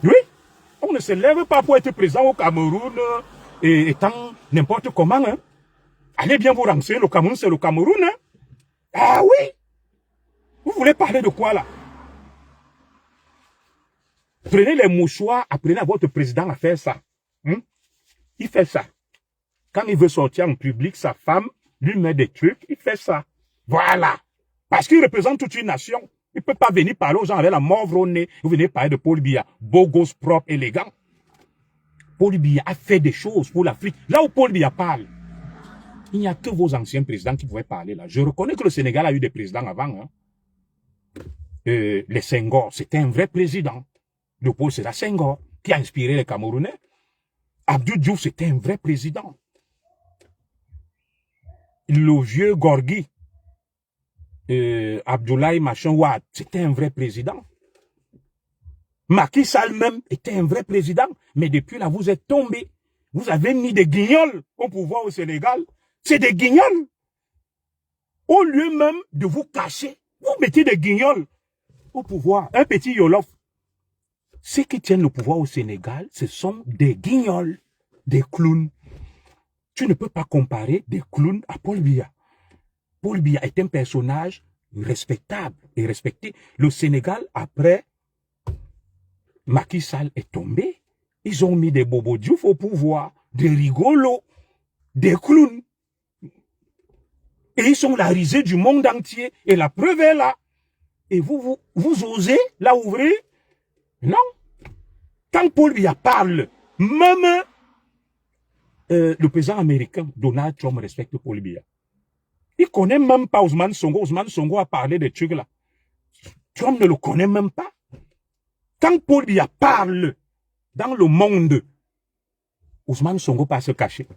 Speaker 1: Oui, on ne se lève pas pour être président au Cameroun et étant n'importe comment. Hein. Allez bien vous renseigner, le Cameroun, c'est le Cameroun. Hein. Ah oui. Vous voulez parler de quoi là? Prenez les mouchoirs, apprenez à votre président à faire ça. Il fait ça. Quand il veut sortir en public, sa femme lui met des trucs, il fait ça. Voilà. Parce qu'il représente toute une nation. Il ne peut pas venir parler aux gens avec la morve au nez. Vous venez parler de Paul Biya, beau gosse, propre, élégant. Paul Biya a fait des choses pour l'Afrique. Là où Paul Biya parle, il n'y a que vos anciens présidents qui pouvaient parler là. Je reconnais que le Sénégal a eu des présidents avant. Hein. Les Senghor, c'était un vrai président. Léopold Sédar Senghor, qui a inspiré les Camerounais. Abdou Diouf, c'était un vrai président. Le vieux Gorgui, Abdoulaye Machin Ouad, c'était un vrai président. Macky Sall même était un vrai président. Mais depuis là, vous êtes tombés. Vous avez mis des guignols au pouvoir au Sénégal. C'est des guignols. Au lieu même de vous cacher, vous mettez des guignols au pouvoir. Un petit Yolof. Ceux qui tiennent le pouvoir au Sénégal, ce sont des guignols, des clowns. Tu ne peux pas comparer des clowns à Paul Biya. Paul Biya est un personnage respectable et respecté. Le Sénégal, après Macky Sall est tombé, ils ont mis des Bobo Diouf au pouvoir, des rigolos, des clowns. Et ils sont la risée du monde entier. Et la preuve est là. Et vous osez la ouvrir? Non. Quand Paul Biya parle, même le président américain, Donald Trump, respecte Paul Biya. Il ne connaît même pas Ousmane Sonko. Ousmane Sonko a parlé des trucs là. Trump ne le connaît même pas. Quand Paul Biya parle dans le monde, Ousmane Sonko pas se cacher.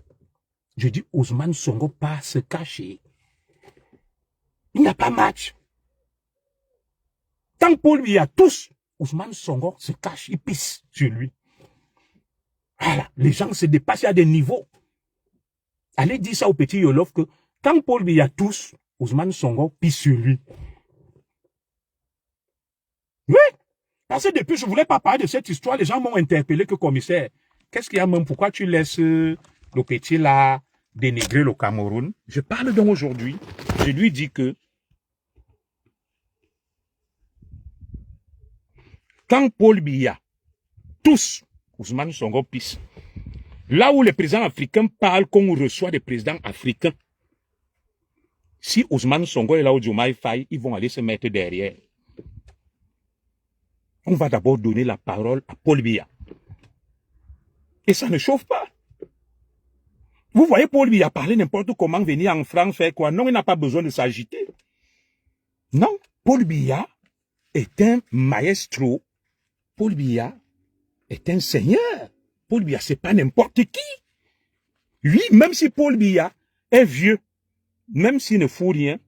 Speaker 1: Je dis Ousmane Sonko pas se cacher. Il n'y a pas match. Quand Paul Biya tousse, Ousmane Sonko se cache, il pisse sur lui. Voilà, les gens se dépassent à des niveaux. Allez dire ça au petit Yolof que quand Paul Biya tousse, Ousmane Sonko pisse sur lui. Oui, parce que depuis je ne voulais pas parler de cette histoire, les gens m'ont interpellé que commissaire. Qu'est-ce qu'il y a même? Pourquoi tu laisses le petit là dénigrer le Cameroun? Je parle donc aujourd'hui. Je lui dis que quand Paul Biya tousse, Ousmane Sonko pisse. Là où les présidents africains parlent qu'on reçoit des présidents africains, si Ousmane Sonko est là où Diomaye Faye, ils vont aller se mettre derrière. On va d'abord donner la parole à Paul Biya. Et ça ne chauffe pas. Vous voyez Paul Biya parler n'importe comment, venir en France, faire quoi? Non, il n'a pas besoin de s'agiter. Non, Paul Biya est un maestro. Paul Biya est un seigneur. Paul Biya, c'est pas n'importe qui. Lui, même si Paul Biya est vieux, même s'il ne fout rien,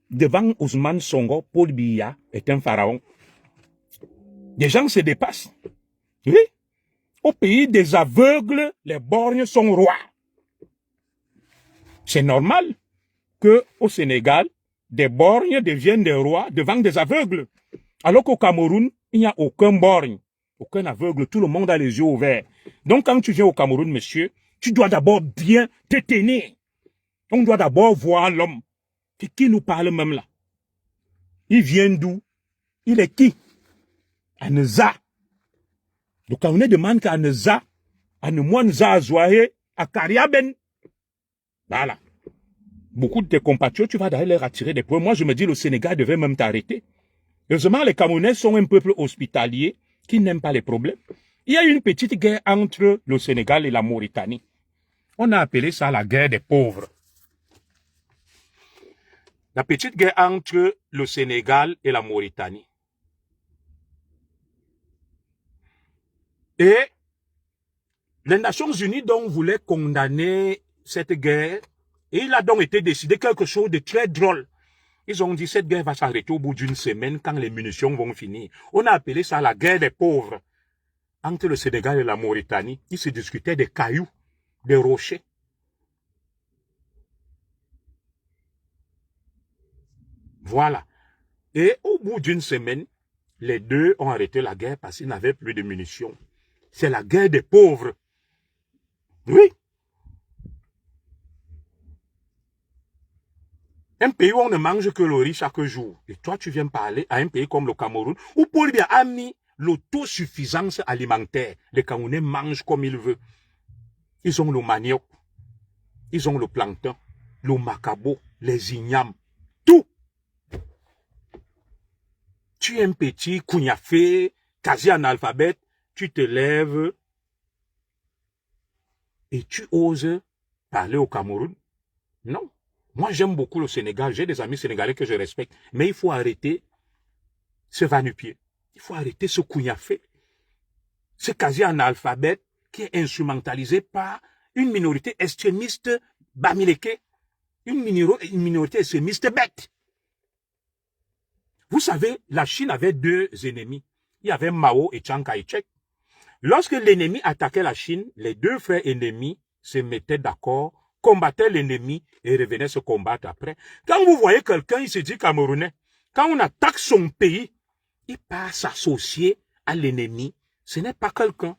Speaker 1: devant Ousmane Sonko, Paul Biya est un pharaon. Les gens se dépassent. Oui. Au pays des aveugles, les borgnes sont rois. C'est normal que au Sénégal, des borgnes deviennent des rois devant des aveugles. Alors qu'au Cameroun, il n'y a aucun borgne, aucun aveugle, tout le monde a les yeux ouverts. Donc quand tu viens au Cameroun, monsieur, tu dois d'abord bien te tenir. On doit d'abord voir l'homme. Qui nous parle même là? Il vient d'où? Il est qui? Anza. Le Camerounais demande qu'à Anza, Anemouanza Azouahe, à Kariaben. Voilà. Beaucoup de tes compatriotes, tu vas d'ailleurs leur attirer des points. Moi, je me dis, le Sénégal devait même t'arrêter. Heureusement, les Camerounais sont un peuple hospitalier qui n'aime pas les problèmes. Il y a eu une petite guerre entre le Sénégal et la Mauritanie. On a appelé ça la guerre des pauvres. La petite guerre entre le Sénégal et la Mauritanie. Et les Nations Unies donc voulaient condamner cette guerre. Et il a donc été décidé quelque chose de très drôle. Ils ont dit cette guerre va s'arrêter au bout d'une semaine quand les munitions vont finir. On a appelé ça la guerre des pauvres. Entre le Sénégal et la Mauritanie, ils se discutaient des cailloux, des rochers. Voilà. Et au bout d'une semaine, les deux ont arrêté la guerre parce qu'ils n'avaient plus de munitions. C'est la guerre des pauvres. Oui. Un pays où on ne mange que le riz chaque jour. Et toi, tu viens parler à un pays comme le Cameroun, où Paul Biya a mis l'autosuffisance alimentaire. Les Camerounais mangent comme ils veulent. Ils ont le manioc, ils ont le plancton, le macabo, les ignames, tout.
Speaker 2: Tu es un petit cougnafé, quasi analphabète, tu te lèves et tu oses parler au Cameroun. Non. Moi, j'aime beaucoup le Sénégal. J'ai des amis sénégalais que je respecte. Mais il faut arrêter ce va-nu-pied. Il faut arrêter ce cougnafé. Ce quasi-analphabète qui est instrumentalisé par une minorité extrémiste bamileke. Une minorité extrémiste bête. Vous savez, la Chine avait deux ennemis. Il y avait Mao et Chiang Kai-shek. Lorsque l'ennemi attaquait la Chine, les deux frères ennemis se mettaient d'accord, combattaient l'ennemi et revenaient se combattre après. Quand vous voyez quelqu'un, il se dit camerounais. Quand on attaque son pays, il part s'associer à l'ennemi. Ce n'est pas quelqu'un.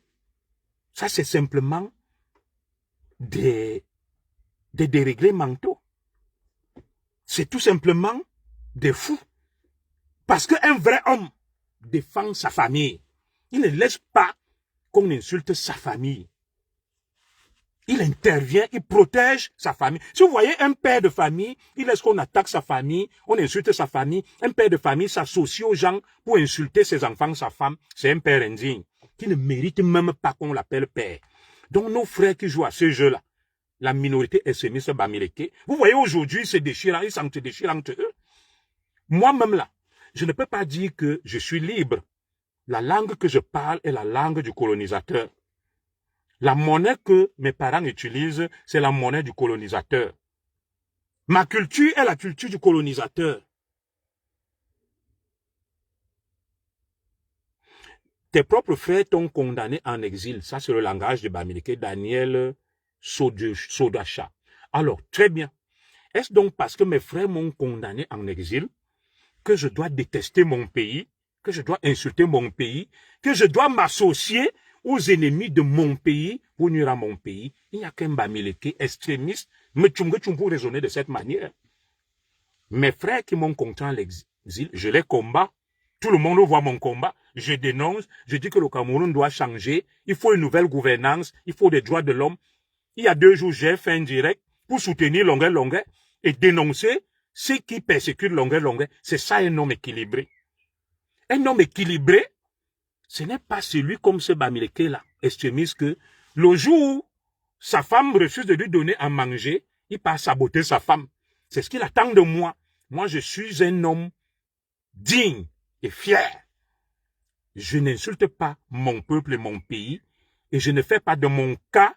Speaker 2: Ça, c'est simplement des déréglés mentaux. C'est tout simplement des fous. Parce qu'un vrai homme défend sa famille. Il ne laisse pas qu'on insulte sa famille. Il intervient, il protège sa famille. Si vous voyez un père de famille, il laisse qu'on attaque sa famille, on insulte sa famille. Un père de famille s'associe aux gens pour insulter ses enfants, sa femme. C'est un père indigne qui ne mérite même pas qu'on l'appelle père. Donc nos frères qui jouent à ce jeu-là, la minorité extrémiste bamileke, vous voyez aujourd'hui, ils se déchirent, ils se déchirent entre eux. Moi-même là, je ne peux pas dire que je suis libre. La langue que je parle est la langue du colonisateur. La monnaie que mes parents utilisent, c'est la monnaie du colonisateur. Ma culture est la culture du colonisateur. Tes propres frères t'ont condamné en exil. Ça, c'est le langage de Bamileke, Daniel Sodacha. Alors, très bien. Est-ce donc parce que mes frères m'ont condamné en exil que je dois détester mon pays, que je dois insulter mon pays, que je dois m'associer aux ennemis de mon pays pour nuire à mon pays? Il n'y a qu'un Bamileke extrémiste, mais pour raisonner de cette manière. Mes frères qui m'ont contraint à l'exil, je les combats. Tout le monde voit mon combat. Je dénonce, je dis que le Cameroun doit changer. Il faut une nouvelle gouvernance, il faut des droits de l'homme. Il y a 2 jours, j'ai fait un direct pour soutenir Longuet et dénoncer ceux qui persécutent Longuet. C'est ça un homme équilibré. Un homme équilibré, ce n'est pas celui comme ce Bamileke-là, extrémiste, que le jour où sa femme refuse de lui donner à manger, il part saboter sa femme. C'est ce qu'il attend de moi. Moi, je suis un homme digne et fier. Je n'insulte pas mon peuple et mon pays, et je ne fais pas de mon cas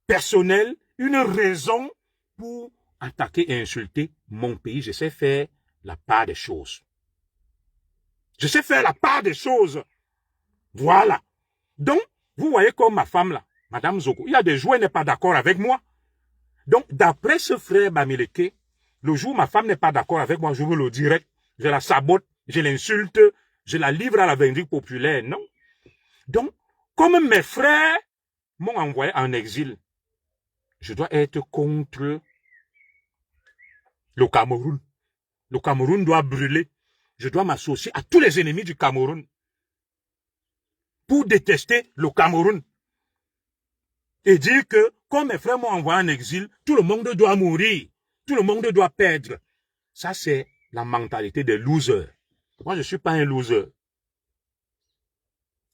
Speaker 2: personnel une raison pour attaquer et insulter mon pays. Je sais faire la part des choses. Je sais faire la part des choses. Voilà. Donc, vous voyez comme ma femme là, Madame Zoko, il y a des jours, elle n'est pas d'accord avec moi. Donc, d'après ce frère Bamileke, le jour où ma femme n'est pas d'accord avec moi, je vous le dirai, je la sabote, je l'insulte, je la livre à la vindicte populaire, non. Donc, comme mes frères m'ont envoyé en exil, je dois être contre le Cameroun. Le Cameroun doit brûler. Je dois m'associer à tous les ennemis du Cameroun pour détester le Cameroun. Et dire que, comme mes frères m'ont envoyé en exil, tout le monde doit mourir. Tout le monde doit perdre. Ça, c'est la mentalité des losers. Moi, je ne suis pas un loser.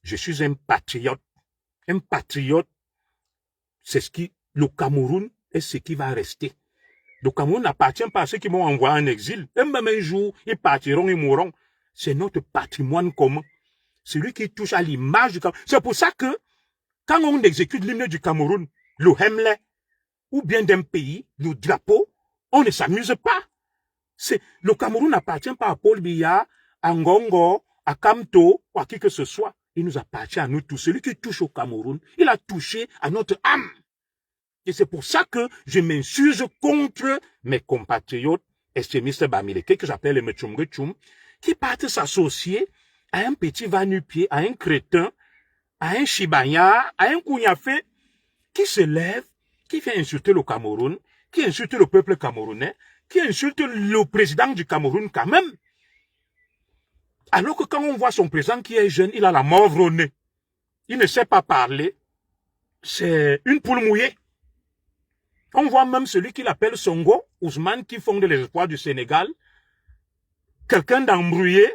Speaker 2: Je suis un patriote. Un patriote, c'est ce qui, le Cameroun est ce qui va rester. Le Cameroun n'appartient pas à ceux qui m'ont envoyé en exil. Et même un jour, ils partiront, ils mourront. C'est notre patrimoine commun. Celui qui touche à l'image du Cameroun. C'est pour ça que, quand on exécute l'hymne du Cameroun, le Hemley, ou bien d'un pays, le drapeau, on ne s'amuse pas. Le Cameroun n'appartient pas à Paul Biya, à Ngongo, à Kamto, ou à qui que ce soit. Il nous appartient à nous tous. Celui qui touche au Cameroun, il a touché à notre âme. Et c'est pour ça que je m'insurge contre mes compatriotes extrémistes Bamileke, que j'appelle les Mechumgechum, qui partent s'associer à un petit va-nu-pied, à un crétin, à un chibanya, à un kougnafé, qui se lève, qui fait insulter le Cameroun, qui insulte le peuple camerounais, qui insulte le président du Cameroun quand même. Alors que quand on voit son président qui est jeune, il a la morve au nez. Il ne sait pas parler. C'est une poule mouillée. On voit même celui qu'il appelle Songo, Ousmane, qui fonde les espoirs du Sénégal. Quelqu'un d'embrouillé,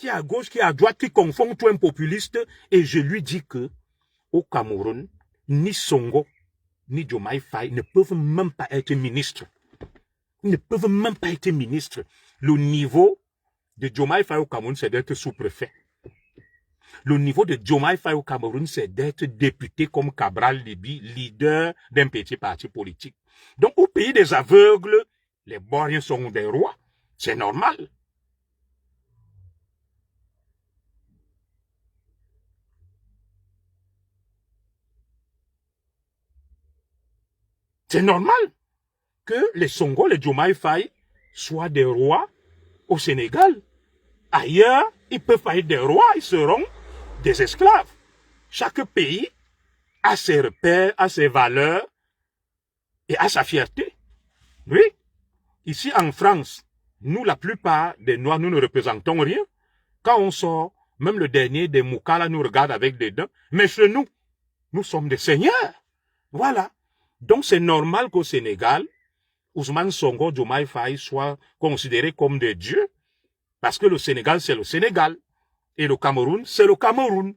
Speaker 2: qui est à gauche, qui est à droite, qui confond tout un populiste. Et je lui dis que au Cameroun, ni Songo, ni Diomaye Faye ne peuvent même pas être ministres. Ils ne peuvent même pas être ministres. Le niveau de Diomaye Faye au Cameroun, c'est d'être sous-préfet. Le niveau de Diomaye Faye au Cameroun, c'est d'être député comme Cabral Libi, leader d'un petit parti politique. Donc, au pays des aveugles, les Boiriens sont des rois. C'est normal. C'est normal que les Songo, les Diomaye Faye, soient des rois au Sénégal. Ailleurs, ils peuvent pas être des rois, ils seront des esclaves. Chaque pays a ses repères, a ses valeurs et a sa fierté. Oui. Ici en France, nous, la plupart des Noirs, nous ne représentons rien. Quand on sort, même le dernier des Moukala nous regarde avec des dents. Mais chez nous, nous sommes des seigneurs. Voilà. Donc c'est normal qu'au Sénégal, Ousmane Sonko, Diomaye Faye soient considérés comme des dieux. Parce que le Sénégal, c'est le Sénégal. Et le Cameroun, c'est le Cameroun.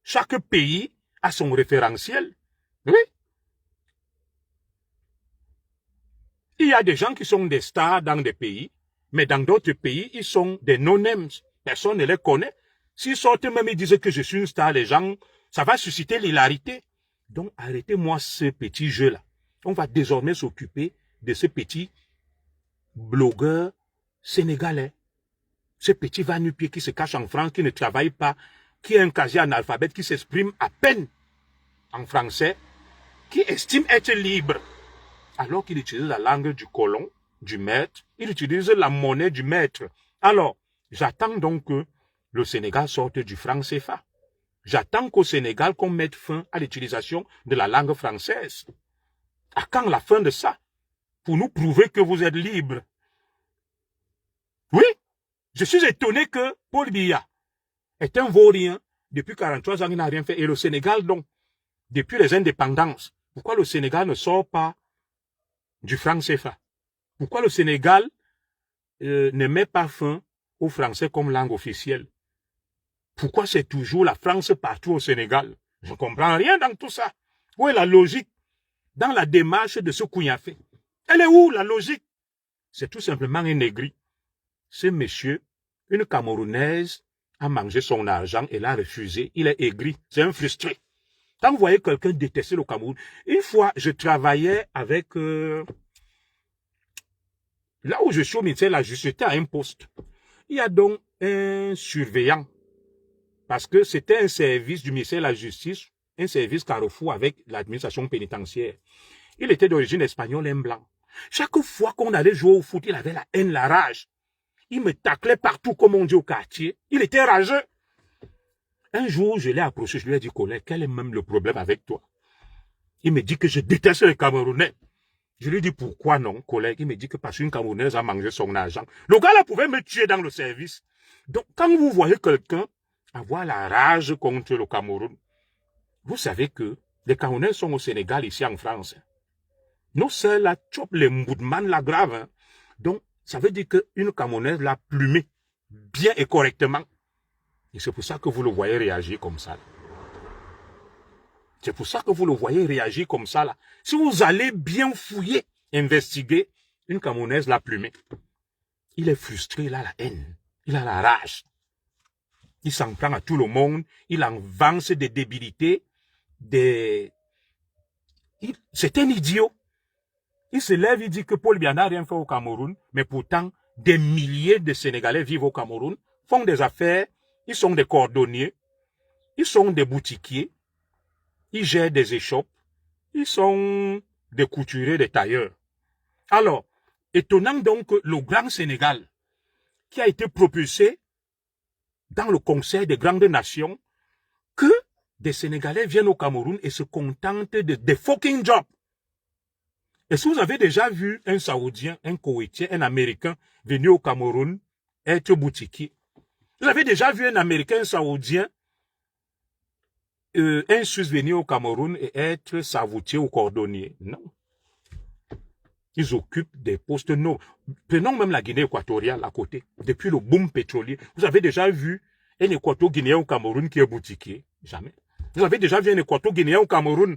Speaker 2: Chaque pays a son référentiel. Oui. Il y a des gens qui sont des stars dans des pays, mais dans d'autres pays, ils sont des no-names. Personne ne les connaît. S'ils sortent même et disent que je suis une star, les gens, ça va susciter l'hilarité. Donc, arrêtez-moi ce petit jeu-là. On va désormais s'occuper de ce petit blogueur sénégalais. Ce petit va-nu-pied qui se cache en France, qui ne travaille pas, qui est un quasi-analphabète, qui s'exprime à peine en français, qui estime être libre. Alors qu'il utilise la langue du colon, du maître, il utilise la monnaie du maître. Alors, j'attends donc que le Sénégal sorte du franc CFA. J'attends qu'au Sénégal, qu'on mette fin à l'utilisation de la langue française. À quand la fin de ça? Pour nous prouver que vous êtes libre. Oui, je suis étonné que Paul Biya est un vaurien. Depuis 43 ans, il n'a rien fait. Et le Sénégal, donc, depuis les indépendances, pourquoi le Sénégal ne sort pas du franc CFA? Pourquoi le Sénégal ne met pas fin au français comme langue officielle? Pourquoi c'est toujours la France partout au Sénégal? Je ne comprends rien dans tout ça. Où est la logique dans la démarche de ce Kougnafé? Elle est où la logique? C'est tout simplement un aigri. Ce monsieur, une Camerounaise, a mangé son argent et l'a refusé. Il est aigri. C'est un frustré. Quand vous voyez quelqu'un détester le Cameroun, une fois, je travaillais avec... là où je suis au ministère de la Justice, j'étais à un poste. Il y a donc un surveillant. Parce que c'était un service du ministère de la Justice, un service carrefour avec l'administration pénitentiaire. Il était d'origine espagnole, un blanc. Chaque fois qu'on allait jouer au foot, il avait la haine, la rage. Il me taclait partout, comme on dit au quartier. Il était rageux. Un jour, je l'ai approché, je lui ai dit, collègue, quel est même le problème avec toi? Il me dit que je déteste les Camerounais. Je lui dis, pourquoi non, collègue? Il me dit que parce qu'une Camerounaise a mangé son argent. Le gars là pouvait me tuer dans le service. Donc, quand vous voyez quelqu'un avoir la rage contre le Cameroun, vous savez que les Camerounais sont au Sénégal, ici en France. Nos sœurs là chopent les moudman la grave. Hein. Donc, ça veut dire qu'une Camerounaise l'a plumé bien et correctement. Et c'est pour ça que vous le voyez réagir comme ça. C'est pour ça que vous le voyez réagir comme ça là. Si vous allez bien fouiller, investiguer, une Camerounaise l'a plumé. Il est frustré, il a la haine, il a la rage. Il s'en prend à tout le monde, il avance des débilités, c'est un idiot. Il se lève, il dit que Paul Biya n'a rien fait au Cameroun, mais pourtant, des milliers de Sénégalais vivent au Cameroun, font des affaires, ils sont des cordonniers, ils sont des boutiquiers, ils gèrent des échoppes, ils sont des couturiers, des tailleurs. Alors, étonnant donc que le Grand Sénégal, qui a été propulsé dans le concert des grandes nations, que des Sénégalais viennent au Cameroun et se contentent de des fucking jobs. Est-ce que vous avez déjà vu un Saoudien, un Koweïtien, un Américain venir au Cameroun être boutiquier? Vous avez déjà vu un Américain, un Saoudien, un Suisse venir au Cameroun et être savoutier ou cordonnier? Non. Ils occupent des postes nobles. Prenons même la Guinée équatoriale à côté. Depuis le boom pétrolier, vous avez déjà vu un équato-guinéen au Cameroun qui est boutiquier? Jamais. Vous avez déjà vu un équato-guinéen au Cameroun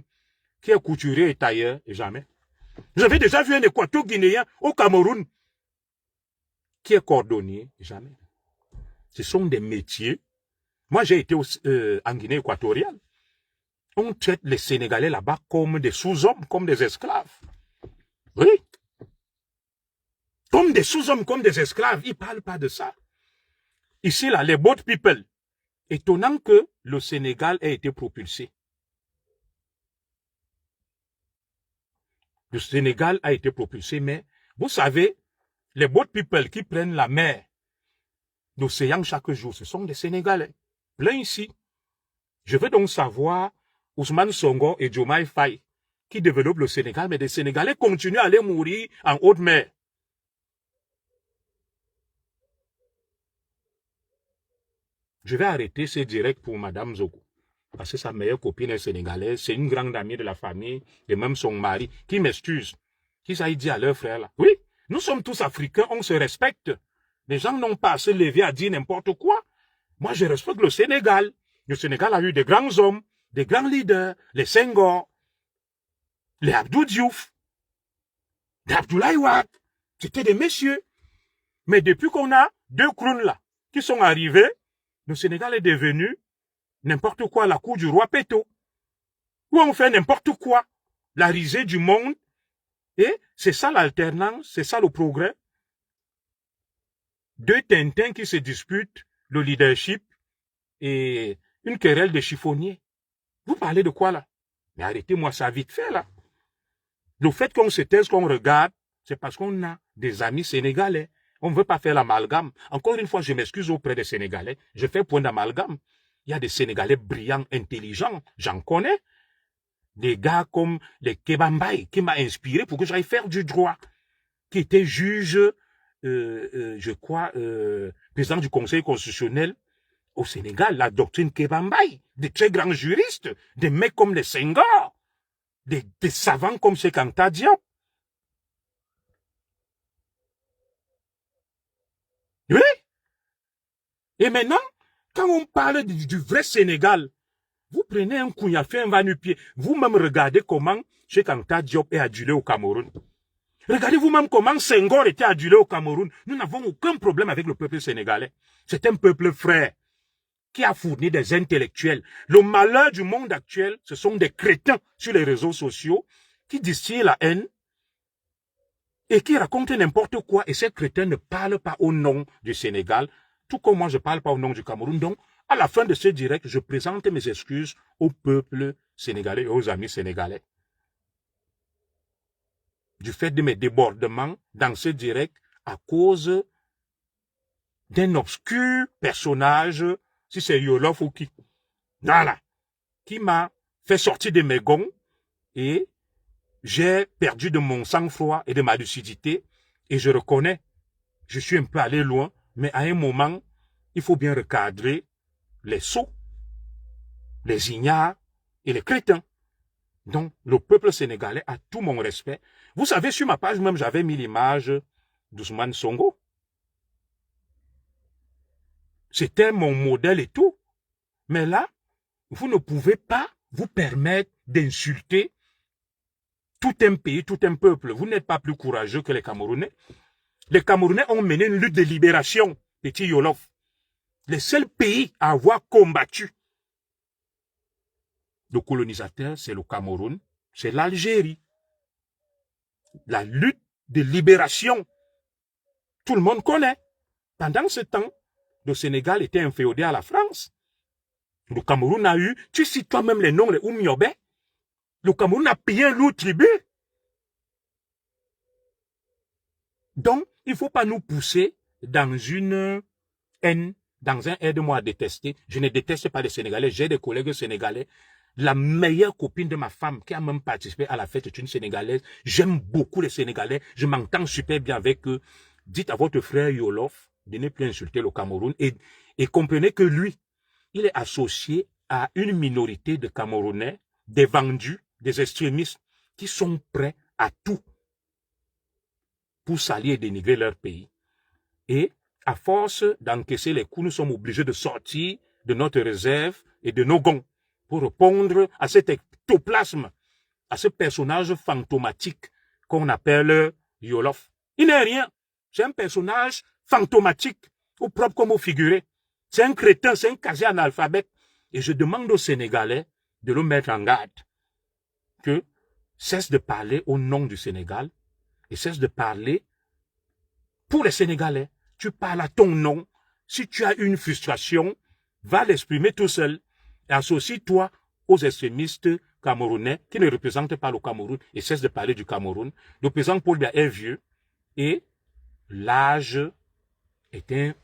Speaker 2: qui est couturier et tailleur? Jamais. Vous avez déjà vu un équato-guinéen au Cameroun qui est cordonnier? Jamais. Ce sont des métiers. Moi, j'ai été en Guinée équatoriale. On traite les Sénégalais là-bas comme des sous-hommes, comme des esclaves. Oui. Comme des sous-hommes, comme des esclaves. Ils ne parlent pas de ça. Ici, là, les boat people. Étonnant que le Sénégal ait été propulsé. Le Sénégal a été propulsé, mais vous savez, les boat people qui prennent la mer, l'océan chaque jour, ce sont des Sénégalais. Plein ici. Je veux donc savoir Ousmane Sonko et Diomaye Faye qui développent le Sénégal, mais des Sénégalais continuent à aller mourir en haute mer. Je vais arrêter ce direct pour Madame Zogo. Parce que sa meilleure copine est sénégalaise, c'est une grande amie de la famille, et même son mari, qui m'excuse, qui s'est dit à leur frère là. Oui, nous sommes tous africains, on se respecte. Les gens n'ont pas à se lever à dire n'importe quoi. Moi, je respecte le Sénégal. Le Sénégal a eu des grands hommes, des grands leaders, les Senghor, les Abdou Diouf, les Abdoulaye Wade. C'était des messieurs. Mais depuis qu'on a deux crowns là, qui sont arrivés, le Sénégal est devenu n'importe quoi, la cour du roi Péto. Où on fait n'importe quoi. La risée du monde. Et c'est ça l'alternance, c'est ça le progrès. Deux Tintins qui se disputent le leadership et une querelle de chiffonniers. Vous parlez de quoi là? Mais arrêtez-moi ça vite fait là. Le fait qu'on se taise, qu'on regarde, c'est parce qu'on a des amis sénégalais. On ne veut pas faire l'amalgame. Encore une fois, je m'excuse auprès des Sénégalais. Je fais point d'amalgame. Il y a des Sénégalais brillants, intelligents. J'en connais. Des gars comme les Kebambaye qui m'a inspiré pour que j'aille faire du droit. Qui était juge, je crois, président du Conseil constitutionnel au Sénégal. La doctrine Kebambaye. Des très grands juristes. Des mecs comme les Senghor. Des savants comme Cheikh Anta Diop. Oui. Et maintenant, quand on parle du vrai Sénégal, vous prenez un Kouyafi, un Vanupier, vous-même regardez comment Cheikh Anta Diop est adulé au Cameroun. Regardez vous-même comment Senghor était adulé au Cameroun. Nous n'avons aucun problème avec le peuple sénégalais. C'est un peuple frère qui a fourni des intellectuels. Le malheur du monde actuel, ce sont des crétins sur les réseaux sociaux qui distillent la haine et qui racontent n'importe quoi. Et ces crétins ne parlent pas au nom du Sénégal, tout comme moi je ne parle pas au nom du Cameroun. Donc, à la fin de ce direct, je présente mes excuses au peuple sénégalais et aux amis sénégalais. Du fait de mes débordements dans ce direct à cause d'un obscur personnage, si c'est Yolof ou qui, voilà, qui m'a fait sortir de mes gonds et j'ai perdu de mon sang-froid et de ma lucidité et je reconnais, je suis un peu allé loin, mais à un moment, il faut bien recadrer les sots, les ignares et les crétins. Donc, le peuple sénégalais a tout mon respect. Vous savez, sur ma page même, j'avais mis l'image d'Ousmane Sonko. C'était mon modèle et tout. Mais là, vous ne pouvez pas vous permettre d'insulter tout un pays, tout un peuple. Vous n'êtes pas plus courageux que les Camerounais. Les Camerounais ont mené une lutte de libération, petit Yolof. Les seuls pays à avoir combattu le colonisateur, c'est le Cameroun, c'est l'Algérie. La lutte de libération, tout le monde connaît. Pendant ce temps, le Sénégal était inféodé à la France. Le Cameroun a eu, tu cites toi-même les noms, les Oumiobe. Le Cameroun a payé un lourd tribut. Donc, il ne faut pas nous pousser dans une haine, dans un aide-moi à détester. Je ne déteste pas les Sénégalais, j'ai des collègues sénégalais. La meilleure copine de ma femme qui a même participé à la fête est une Sénégalaise. J'aime beaucoup les Sénégalais, je m'entends super bien avec eux. Dites à votre frère Yolof de ne plus insulter le Cameroun et comprenez que lui, il est associé à une minorité de Camerounais, des vendus, des extrémistes qui sont prêts à tout pour salir et dénigrer leur pays. Et à force d'encaisser les coups, nous sommes obligés de sortir de notre réserve et de nos gonds pour répondre à cet ectoplasme, à ce personnage fantomatique qu'on appelle Yolof. Il n'est rien. C'est un personnage fantomatique, au propre comme au figuré. C'est un crétin, c'est un quasi-analphabète. Et je demande aux Sénégalais de le mettre en garde, que cesse de parler au nom du Sénégal et cesse de parler pour les Sénégalais. Tu parles à ton nom. Si tu as une frustration, va l'exprimer tout seul. Et associe-toi aux extrémistes camerounais qui ne représentent pas le Cameroun et cesse de parler du Cameroun. Le président Paul Biya est vieux et l'âge est un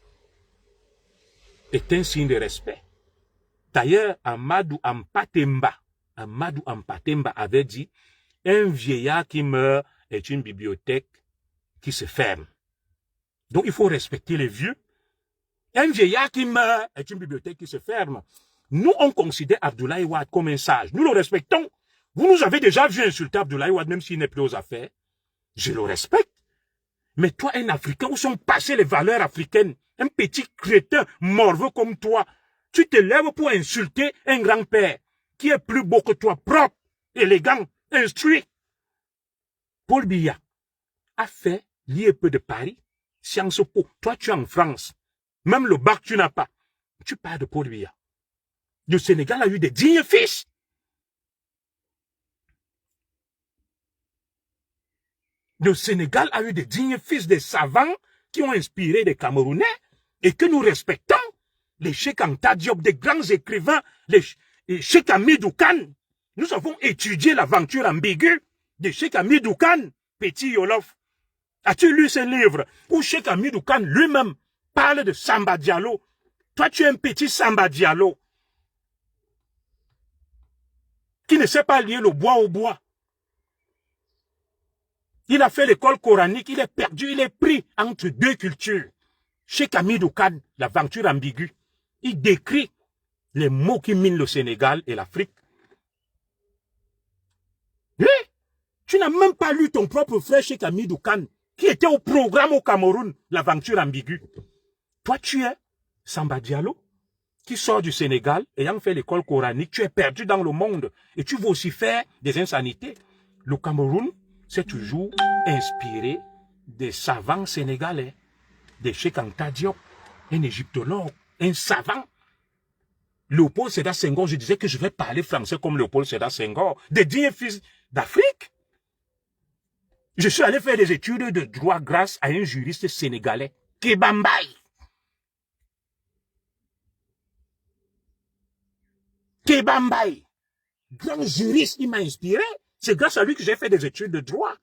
Speaker 2: signe de respect. D'ailleurs, Amadou Ampatemba avait dit, un vieillard qui meurt est une bibliothèque qui se ferme. Donc, il faut respecter les vieux. Un vieillard qui meurt est une bibliothèque qui se ferme. Nous, on considère Abdoulaye Wade comme un sage. Nous le respectons. Vous nous avez déjà vu insulter Abdoulaye Wade, même s'il n'est plus aux affaires. Je le respecte. Mais toi, un Africain, où sont passées les valeurs africaines? Un petit crétin morveux comme toi, tu te lèves pour insulter un grand-père qui est plus beau que toi, propre, élégant, instruit. Paul Biya a fait l'IEP de Paris, Sciences Po. Toi, tu es en France. Même le bac, tu n'as pas. Tu parles de Paul Biya. Le Sénégal a eu des dignes fils. Le Sénégal a eu des dignes fils, des savants qui ont inspiré des Camerounais et que nous respectons. Les Cheikh Anta Diop, des grands écrivains, les Cheikh Hamidou Kane. Nous avons étudié l'aventure ambiguë de Cheikh Hamidou Kane, petit Yolof. As-tu lu ce livre où Cheikh Hamidou Kane lui-même parle de Samba Diallo? Toi, tu es un petit Samba Diallo qui ne sait pas lier le bois au bois. Il a fait l'école coranique, il est perdu, il est pris entre deux cultures. Cheikh Hamidou Kane, l'aventure ambiguë, il décrit les mots qui minent le Sénégal et l'Afrique. Tu n'as même pas lu ton propre frère Cheikh Hamidou Kane, qui était au programme au Cameroun, l'aventure ambiguë. Toi, tu es Samba Diallo, qui sort du Sénégal, ayant fait l'école coranique, tu es perdu dans le monde, et tu veux aussi faire des insanités. Le Cameroun s'est toujours inspiré des savants sénégalais, des Cheikh Anta Diop, un égyptologue, un savant. Léopold Sédar Senghor, je disais que je vais parler français comme Léopold Sédar Senghor, des dignes fils d'Afrique. Je suis allé faire des études de droit grâce à un juriste sénégalais, Kéba Mbaye. Kéba Mbaye, grand juriste, il m'a inspiré. C'est grâce à lui que j'ai fait des études de droit.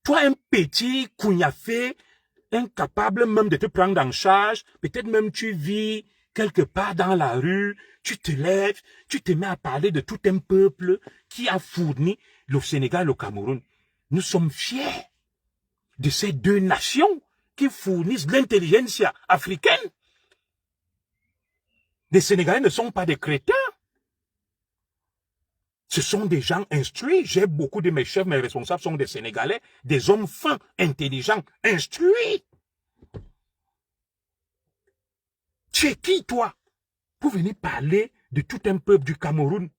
Speaker 2: Toi, un petit cougnafé, incapable même de te prendre en charge, peut-être même tu vis quelque part dans la rue, tu te lèves, tu te mets à parler de tout un peuple qui a fourni le Sénégal et le Cameroun. Nous sommes fiers de ces deux nations qui fournissent l'intelligentsia africaine. Les Sénégalais ne sont pas des crétins. Ce sont des gens instruits. J'ai beaucoup de mes chefs, mes responsables sont des Sénégalais, des hommes fins, intelligents, instruits. Tu es qui, toi, pour venir parler de tout un peuple du Cameroun?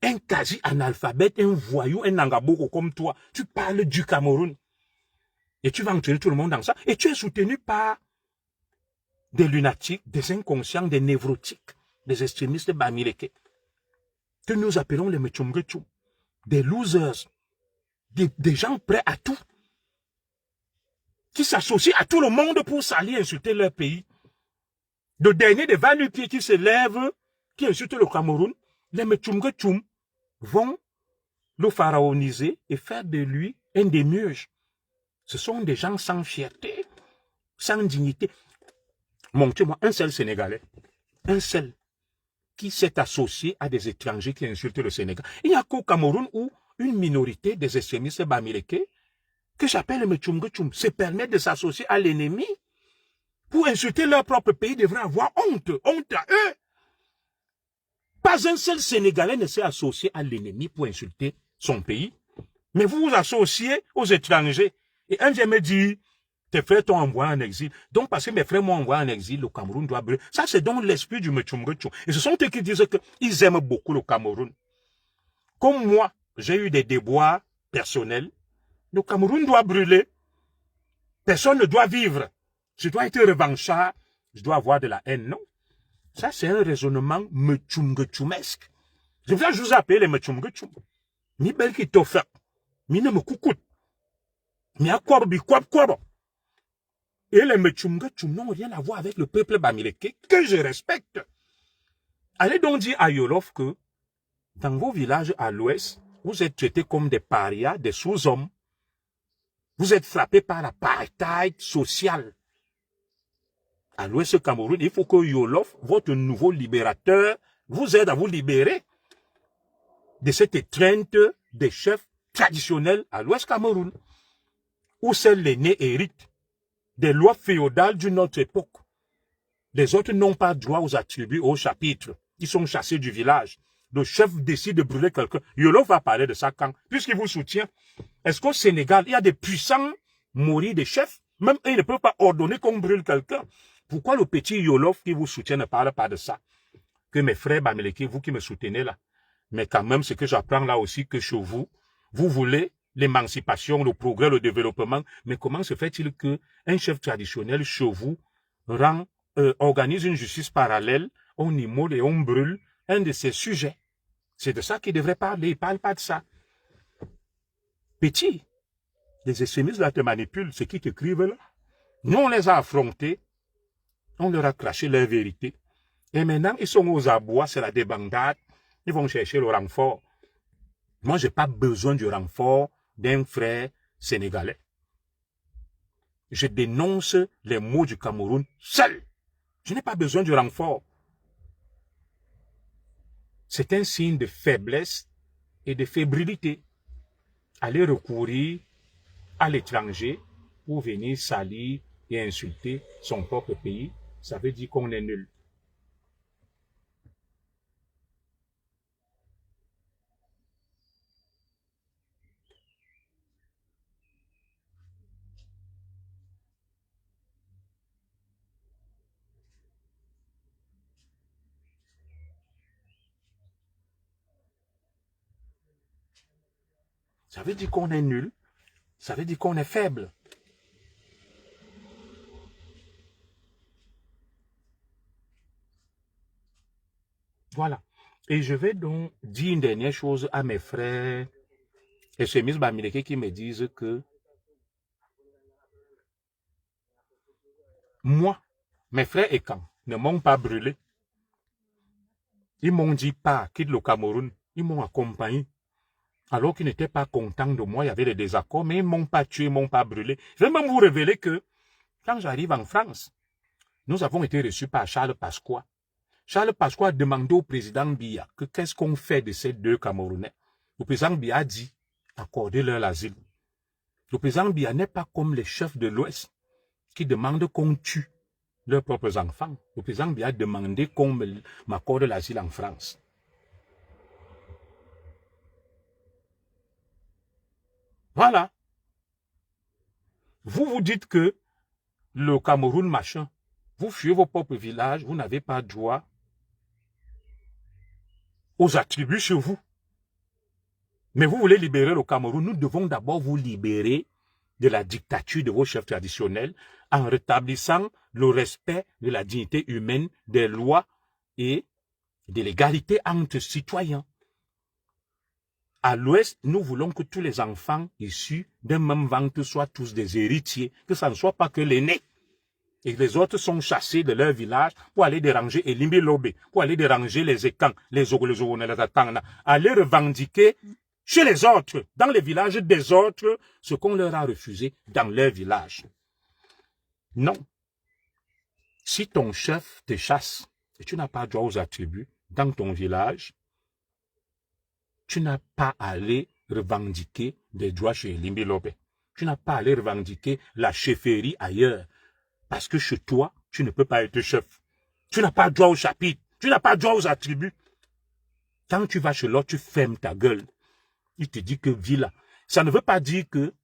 Speaker 2: Un quasi-analphabète, un voyou, un nangaboko comme toi, tu parles du Cameroun. Et tu vas entraîner tout le monde dans ça. Et tu es soutenu par des lunatiques, des inconscients, des névrotiques, des extrémistes bamileke, que nous appelons les Mechumgechu, des losers, des gens prêts à tout, qui s'associent à tout le monde pour salir, insulter leur pays. Le dernier des va-nu-pieds qui se lèvent, qui insulte le Cameroun, les Mechumgechu vont le pharaoniser et faire de lui un démiurge. Ce sont des gens sans fierté, sans dignité. Montrez-moi un seul Sénégalais, un seul, qui s'est associé à des étrangers qui insultent le Sénégal. Il n'y a qu'au Cameroun où une minorité des extrémistes bamileke, que j'appelle les Mechumgechu, se permettent de s'associer à l'ennemi pour insulter leur propre pays, devraient avoir honte, honte à eux. Pas Pas un seul Sénégalais ne s'est associé à l'ennemi pour insulter son pays. Mais vous vous associez aux étrangers. Et un jour me dit, tes frères t'ont envoyé en exil. Donc, parce que mes frères m'ont envoyé en exil, le Cameroun doit brûler. Ça, c'est donc l'esprit du Mechumgechu. Et ce sont eux qui disent qu'ils aiment beaucoup le Cameroun. Comme moi, j'ai eu des déboires personnels. Le Cameroun doit brûler. Personne ne doit vivre. Je dois être revanchard. Je dois avoir de la haine. Non. Ça, c'est un raisonnement Mechumgechumesque. Je vous appeler les Mechumgechum. Mi bel qui t'offre. Mi ne me coucoute. Mi a quoi. Et les Mechumgechum n'ont rien à voir avec le peuple bamileke que je respecte. Allez donc dire à Yolof que dans vos villages à l'ouest, vous êtes traités comme des parias, des sous-hommes. Vous êtes frappés par l'apartheid social. À l'ouest Cameroun, il faut que Yolof, votre nouveau libérateur, vous aide à vous libérer de cette étreinte des chefs traditionnels à l'ouest Cameroun, où seuls les nés héritent des lois féodales d'une autre époque. Les autres n'ont pas droit aux attributs, aux chapitres. Ils sont chassés du village. Le chef décide de brûler quelqu'un. Yolof va parler de ça quand, puisqu'il vous soutient. Est-ce qu'au Sénégal, il y a des puissants moris des chefs? Même eux, ils ne peuvent pas ordonner qu'on brûle quelqu'un. Pourquoi le petit Yolof qui vous soutient ne parle pas de ça? Que mes frères Bamileke, vous qui me soutenez là. Mais quand même, ce que j'apprends là aussi, que chez vous, vous voulez l'émancipation, le progrès, le développement. Mais comment se fait-il que un chef traditionnel chez vous organise une justice parallèle, on immole et on brûle un de ses sujets? C'est de ça qu'il devrait parler. Il ne parle pas de ça. Petit, les extrémistes là te manipulent, ce qui t'écrivent là. Nous, on les a affrontés. On leur a craché leur vérité. Et maintenant, ils sont aux abois, c'est la débandade. Ils vont chercher le renfort. Moi, je n'ai pas besoin du renfort d'un frère sénégalais. Je dénonce les maux du Cameroun seul. Je n'ai pas besoin du renfort. C'est un signe de faiblesse et de fébrilité. Aller recourir à l'étranger pour venir salir et insulter son propre pays, ça veut dire qu'on est nul. Ça veut dire qu'on est nul. Ça veut dire qu'on est faible. Voilà. Et je vais donc dire une dernière chose à mes frères et chez Miss Bamileke qui me disent que moi, mes frères et quand ne m'ont pas brûlé. Ils m'ont dit pas, quitte le Cameroun. Ils m'ont accompagné. Alors qu'ils n'étaient pas contents de moi, il y avait des désaccords, mais ils ne m'ont pas tué, ils ne m'ont pas brûlé. Je vais même vous révéler que quand j'arrive en France, nous avons été reçus par Charles Pasqua. Charles Pasqua a demandé au président Biya que qu'est-ce qu'on fait de ces deux Camerounais. Le président Biya a dit, accordez-leur l'asile. Le président Biya n'est pas comme les chefs de l'Ouest qui demandent qu'on tue leurs propres enfants. Le président Biya a demandé qu'on m'accorde l'asile en France. Voilà. Vous vous dites que le Cameroun machin, vous fuyez vos propres villages, vous n'avez pas droit aux attributs chez vous. Mais vous voulez libérer le Cameroun, nous devons d'abord vous libérer de la dictature de vos chefs traditionnels en rétablissant le respect de la dignité humaine, des lois et de l'égalité entre citoyens. À l'Ouest, nous voulons que tous les enfants issus d'un même ventre soient tous des héritiers, que ça ne soit pas que l'aîné. Et les autres sont chassés de leur village pour aller déranger Elimbi Lobé, pour aller déranger les Ekans, les Ogolezou, les Atangna, aller revendiquer chez les autres, dans les villages des autres, ce qu'on leur a refusé dans leur village. Non. Si ton chef te chasse et tu n'as pas droit aux attributs dans ton village, tu n'as pas à aller revendiquer des droits chez Elimbi Lobé. Tu n'as pas à aller revendiquer la chefferie ailleurs. Parce que chez toi, tu ne peux pas être chef. Tu n'as pas droit au chapitre. Tu n'as pas droit aux attributs. Quand tu vas chez l'autre, tu fermes ta gueule. Il te dit que vis là. Ça ne veut pas dire que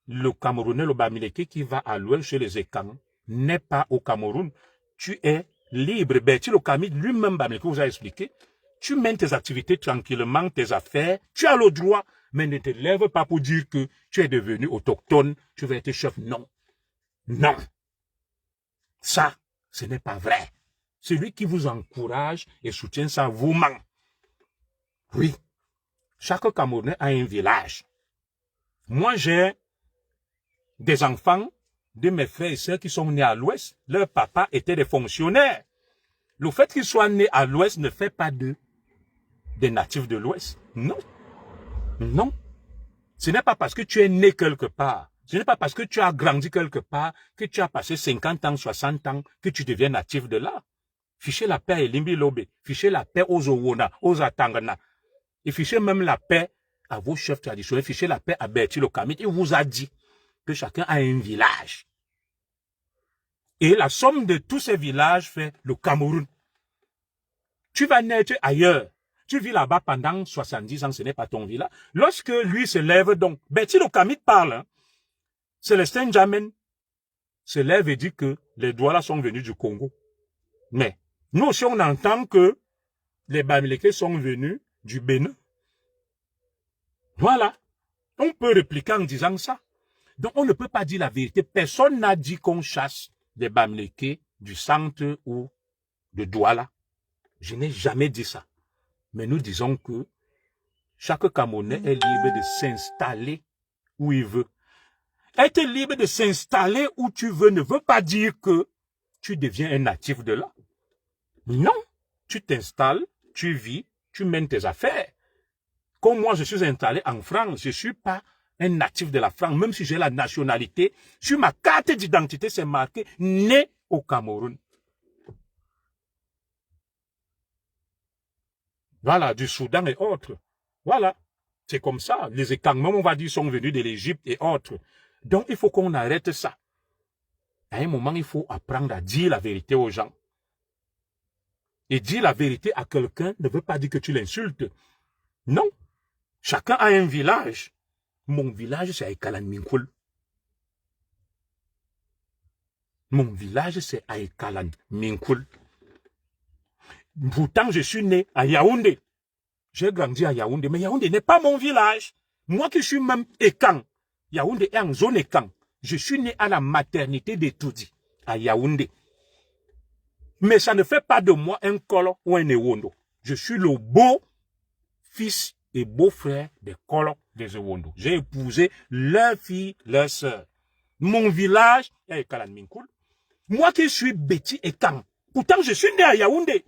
Speaker 2: le Camerounais, le Bamileke qui va à l'ouest chez les Ekang n'est pas au Cameroun. Tu es libre. Berti Lokamit, lui-même, Bamileke vous a expliqué. Tu mènes tes activités tranquillement, tes affaires. Tu as le droit, mais ne te lève pas pour dire que tu es devenu autochtone, tu vas être chef. Non. Non. Ça, ce n'est pas vrai. Celui qui vous encourage et soutient ça vous ment. Oui. Chaque Camerounais a un village. Moi, j'ai des enfants de mes frères et sœurs qui sont nés à l'ouest. Leurs papas étaient des fonctionnaires. Le fait qu'ils soient nés à l'ouest ne fait pas d'eux des natifs de l'ouest. Non. Non. Ce n'est pas parce que tu es né quelque part. Ce n'est pas parce que tu as grandi quelque part, que tu as passé 50 ans, 60 ans, que tu deviens natif de là. Fichez la paix à Elimbi Lobe. Fichez la paix aux Owona, aux Atangana. Et fichez même la paix à vos chefs traditionnels. Fichez la paix à Berti Lokamit. Il vous a dit que chacun a un village. Et la somme de tous ces villages fait le Cameroun. Tu vas naître ailleurs. Tu vis là-bas pendant 70 ans, ce n'est pas ton village. Lorsque lui se lève donc, Berti Lokamit parle, hein, Célestin Djamène se lève et dit que les Douala sont venus du Congo. Mais nous aussi on entend que les Bamileke sont venus du Bénin. Voilà. On peut répliquer en disant ça. Donc on ne peut pas dire la vérité. Personne n'a dit qu'on chasse les Bamileke du centre ou de Douala. Je n'ai jamais dit ça. Mais nous disons que chaque Camerounais est libre de s'installer où il veut. Être libre de s'installer où tu veux ne veut pas dire que tu deviens un natif de là. Non. Tu t'installes, tu vis, tu mènes tes affaires. Comme moi, je suis installé en France, je ne suis pas un natif de la France, même si j'ai la nationalité. Sur ma carte d'identité, c'est marqué « né au Cameroun ». Voilà, du Soudan et autres. Voilà, c'est comme ça. Les Ekang, même on va dire, sont venus de l'Égypte et autres. Donc, il faut qu'on arrête ça. À un moment, il faut apprendre à dire la vérité aux gens. Et dire la vérité à quelqu'un ne veut pas dire que tu l'insultes. Non. Chacun a un village. Mon village, c'est Aïkalan Minkoul. Mon village, c'est Aïkalan Minkoul. Pourtant, je suis né à Yaoundé. J'ai grandi à Yaoundé, mais Yaoundé n'est pas mon village. Moi qui suis même Ekang, Yaoundé est en zone Ekang. Je suis né à la maternité de Toudi, à Yaoundé. Mais ça ne fait pas de moi un Kolo ou un Ewondo. Je suis le beau fils et beau-frère des Kolo des Ewondo. J'ai épousé leur fille, leur sœur. Mon village est Kalan Minkoul. Moi qui suis Betty Ekang. Pourtant, je suis né à Yaoundé.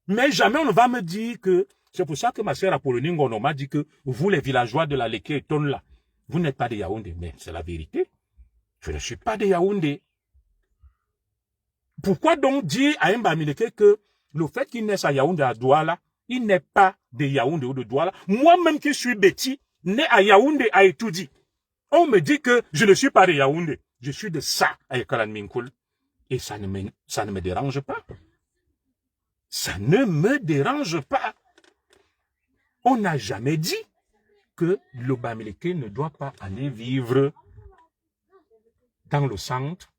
Speaker 2: Mais jamais on ne va me dire que... C'est pour ça que ma sœur Apollonie Ngono m'a dit que vous, les villageois de la Leke et Tonla, vous n'êtes pas de Yaoundé. Mais c'est la vérité. Je ne suis pas de Yaoundé. Pourquoi donc dire à un Bamileke que le fait qu'il naisse à Yaoundé, à Douala, il n'est pas de Yaoundé ou de Douala? Moi-même qui suis Betty, né à Yaoundé, à Etoudi, on me dit que je ne suis pas de Yaoundé. Je suis de ça, à Ekalan Minkoul. Et ça ne me dérange pas. Ça ne me dérange pas. On n'a jamais dit que le Bamileke ne doit pas aller vivre dans le centre.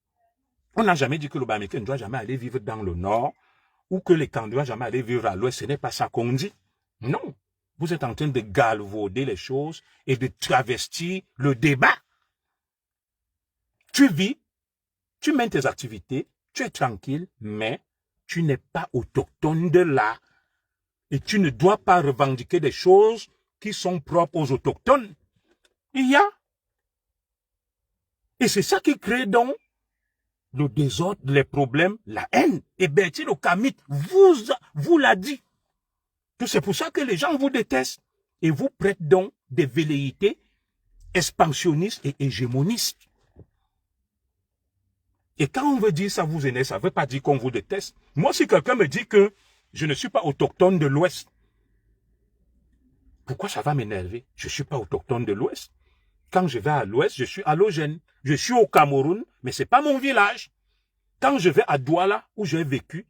Speaker 2: On n'a jamais dit que le Bamileke ne doit jamais aller vivre dans le nord ou que les camps ne doivent jamais aller vivre à l'ouest. Ce n'est pas ça qu'on dit. Non. Vous êtes en train de galvauder les choses et de travestir le débat. Tu vis, tu mènes tes activités, tu es tranquille, mais tu n'es pas autochtone de là. Et tu ne dois pas revendiquer des choses qui sont propres aux autochtones. Il y a. Et c'est ça qui crée donc le désordre, les problèmes, la haine. Et Berti Lokamit vous l'a dit. Que c'est pour ça que les gens vous détestent. Et vous prêtent donc des velléités expansionnistes et hégémonistes. Et quand on veut dire ça vous énerve, ça ne veut pas dire qu'on vous déteste. Moi, si quelqu'un me dit que je ne suis pas autochtone de l'Ouest, pourquoi ça va m'énerver? Je ne suis pas autochtone de l'Ouest. Quand je vais à l'Ouest, je suis allogène. Je suis au Cameroun, mais ce n'est pas mon village. Quand je vais à Douala, où j'ai vécu,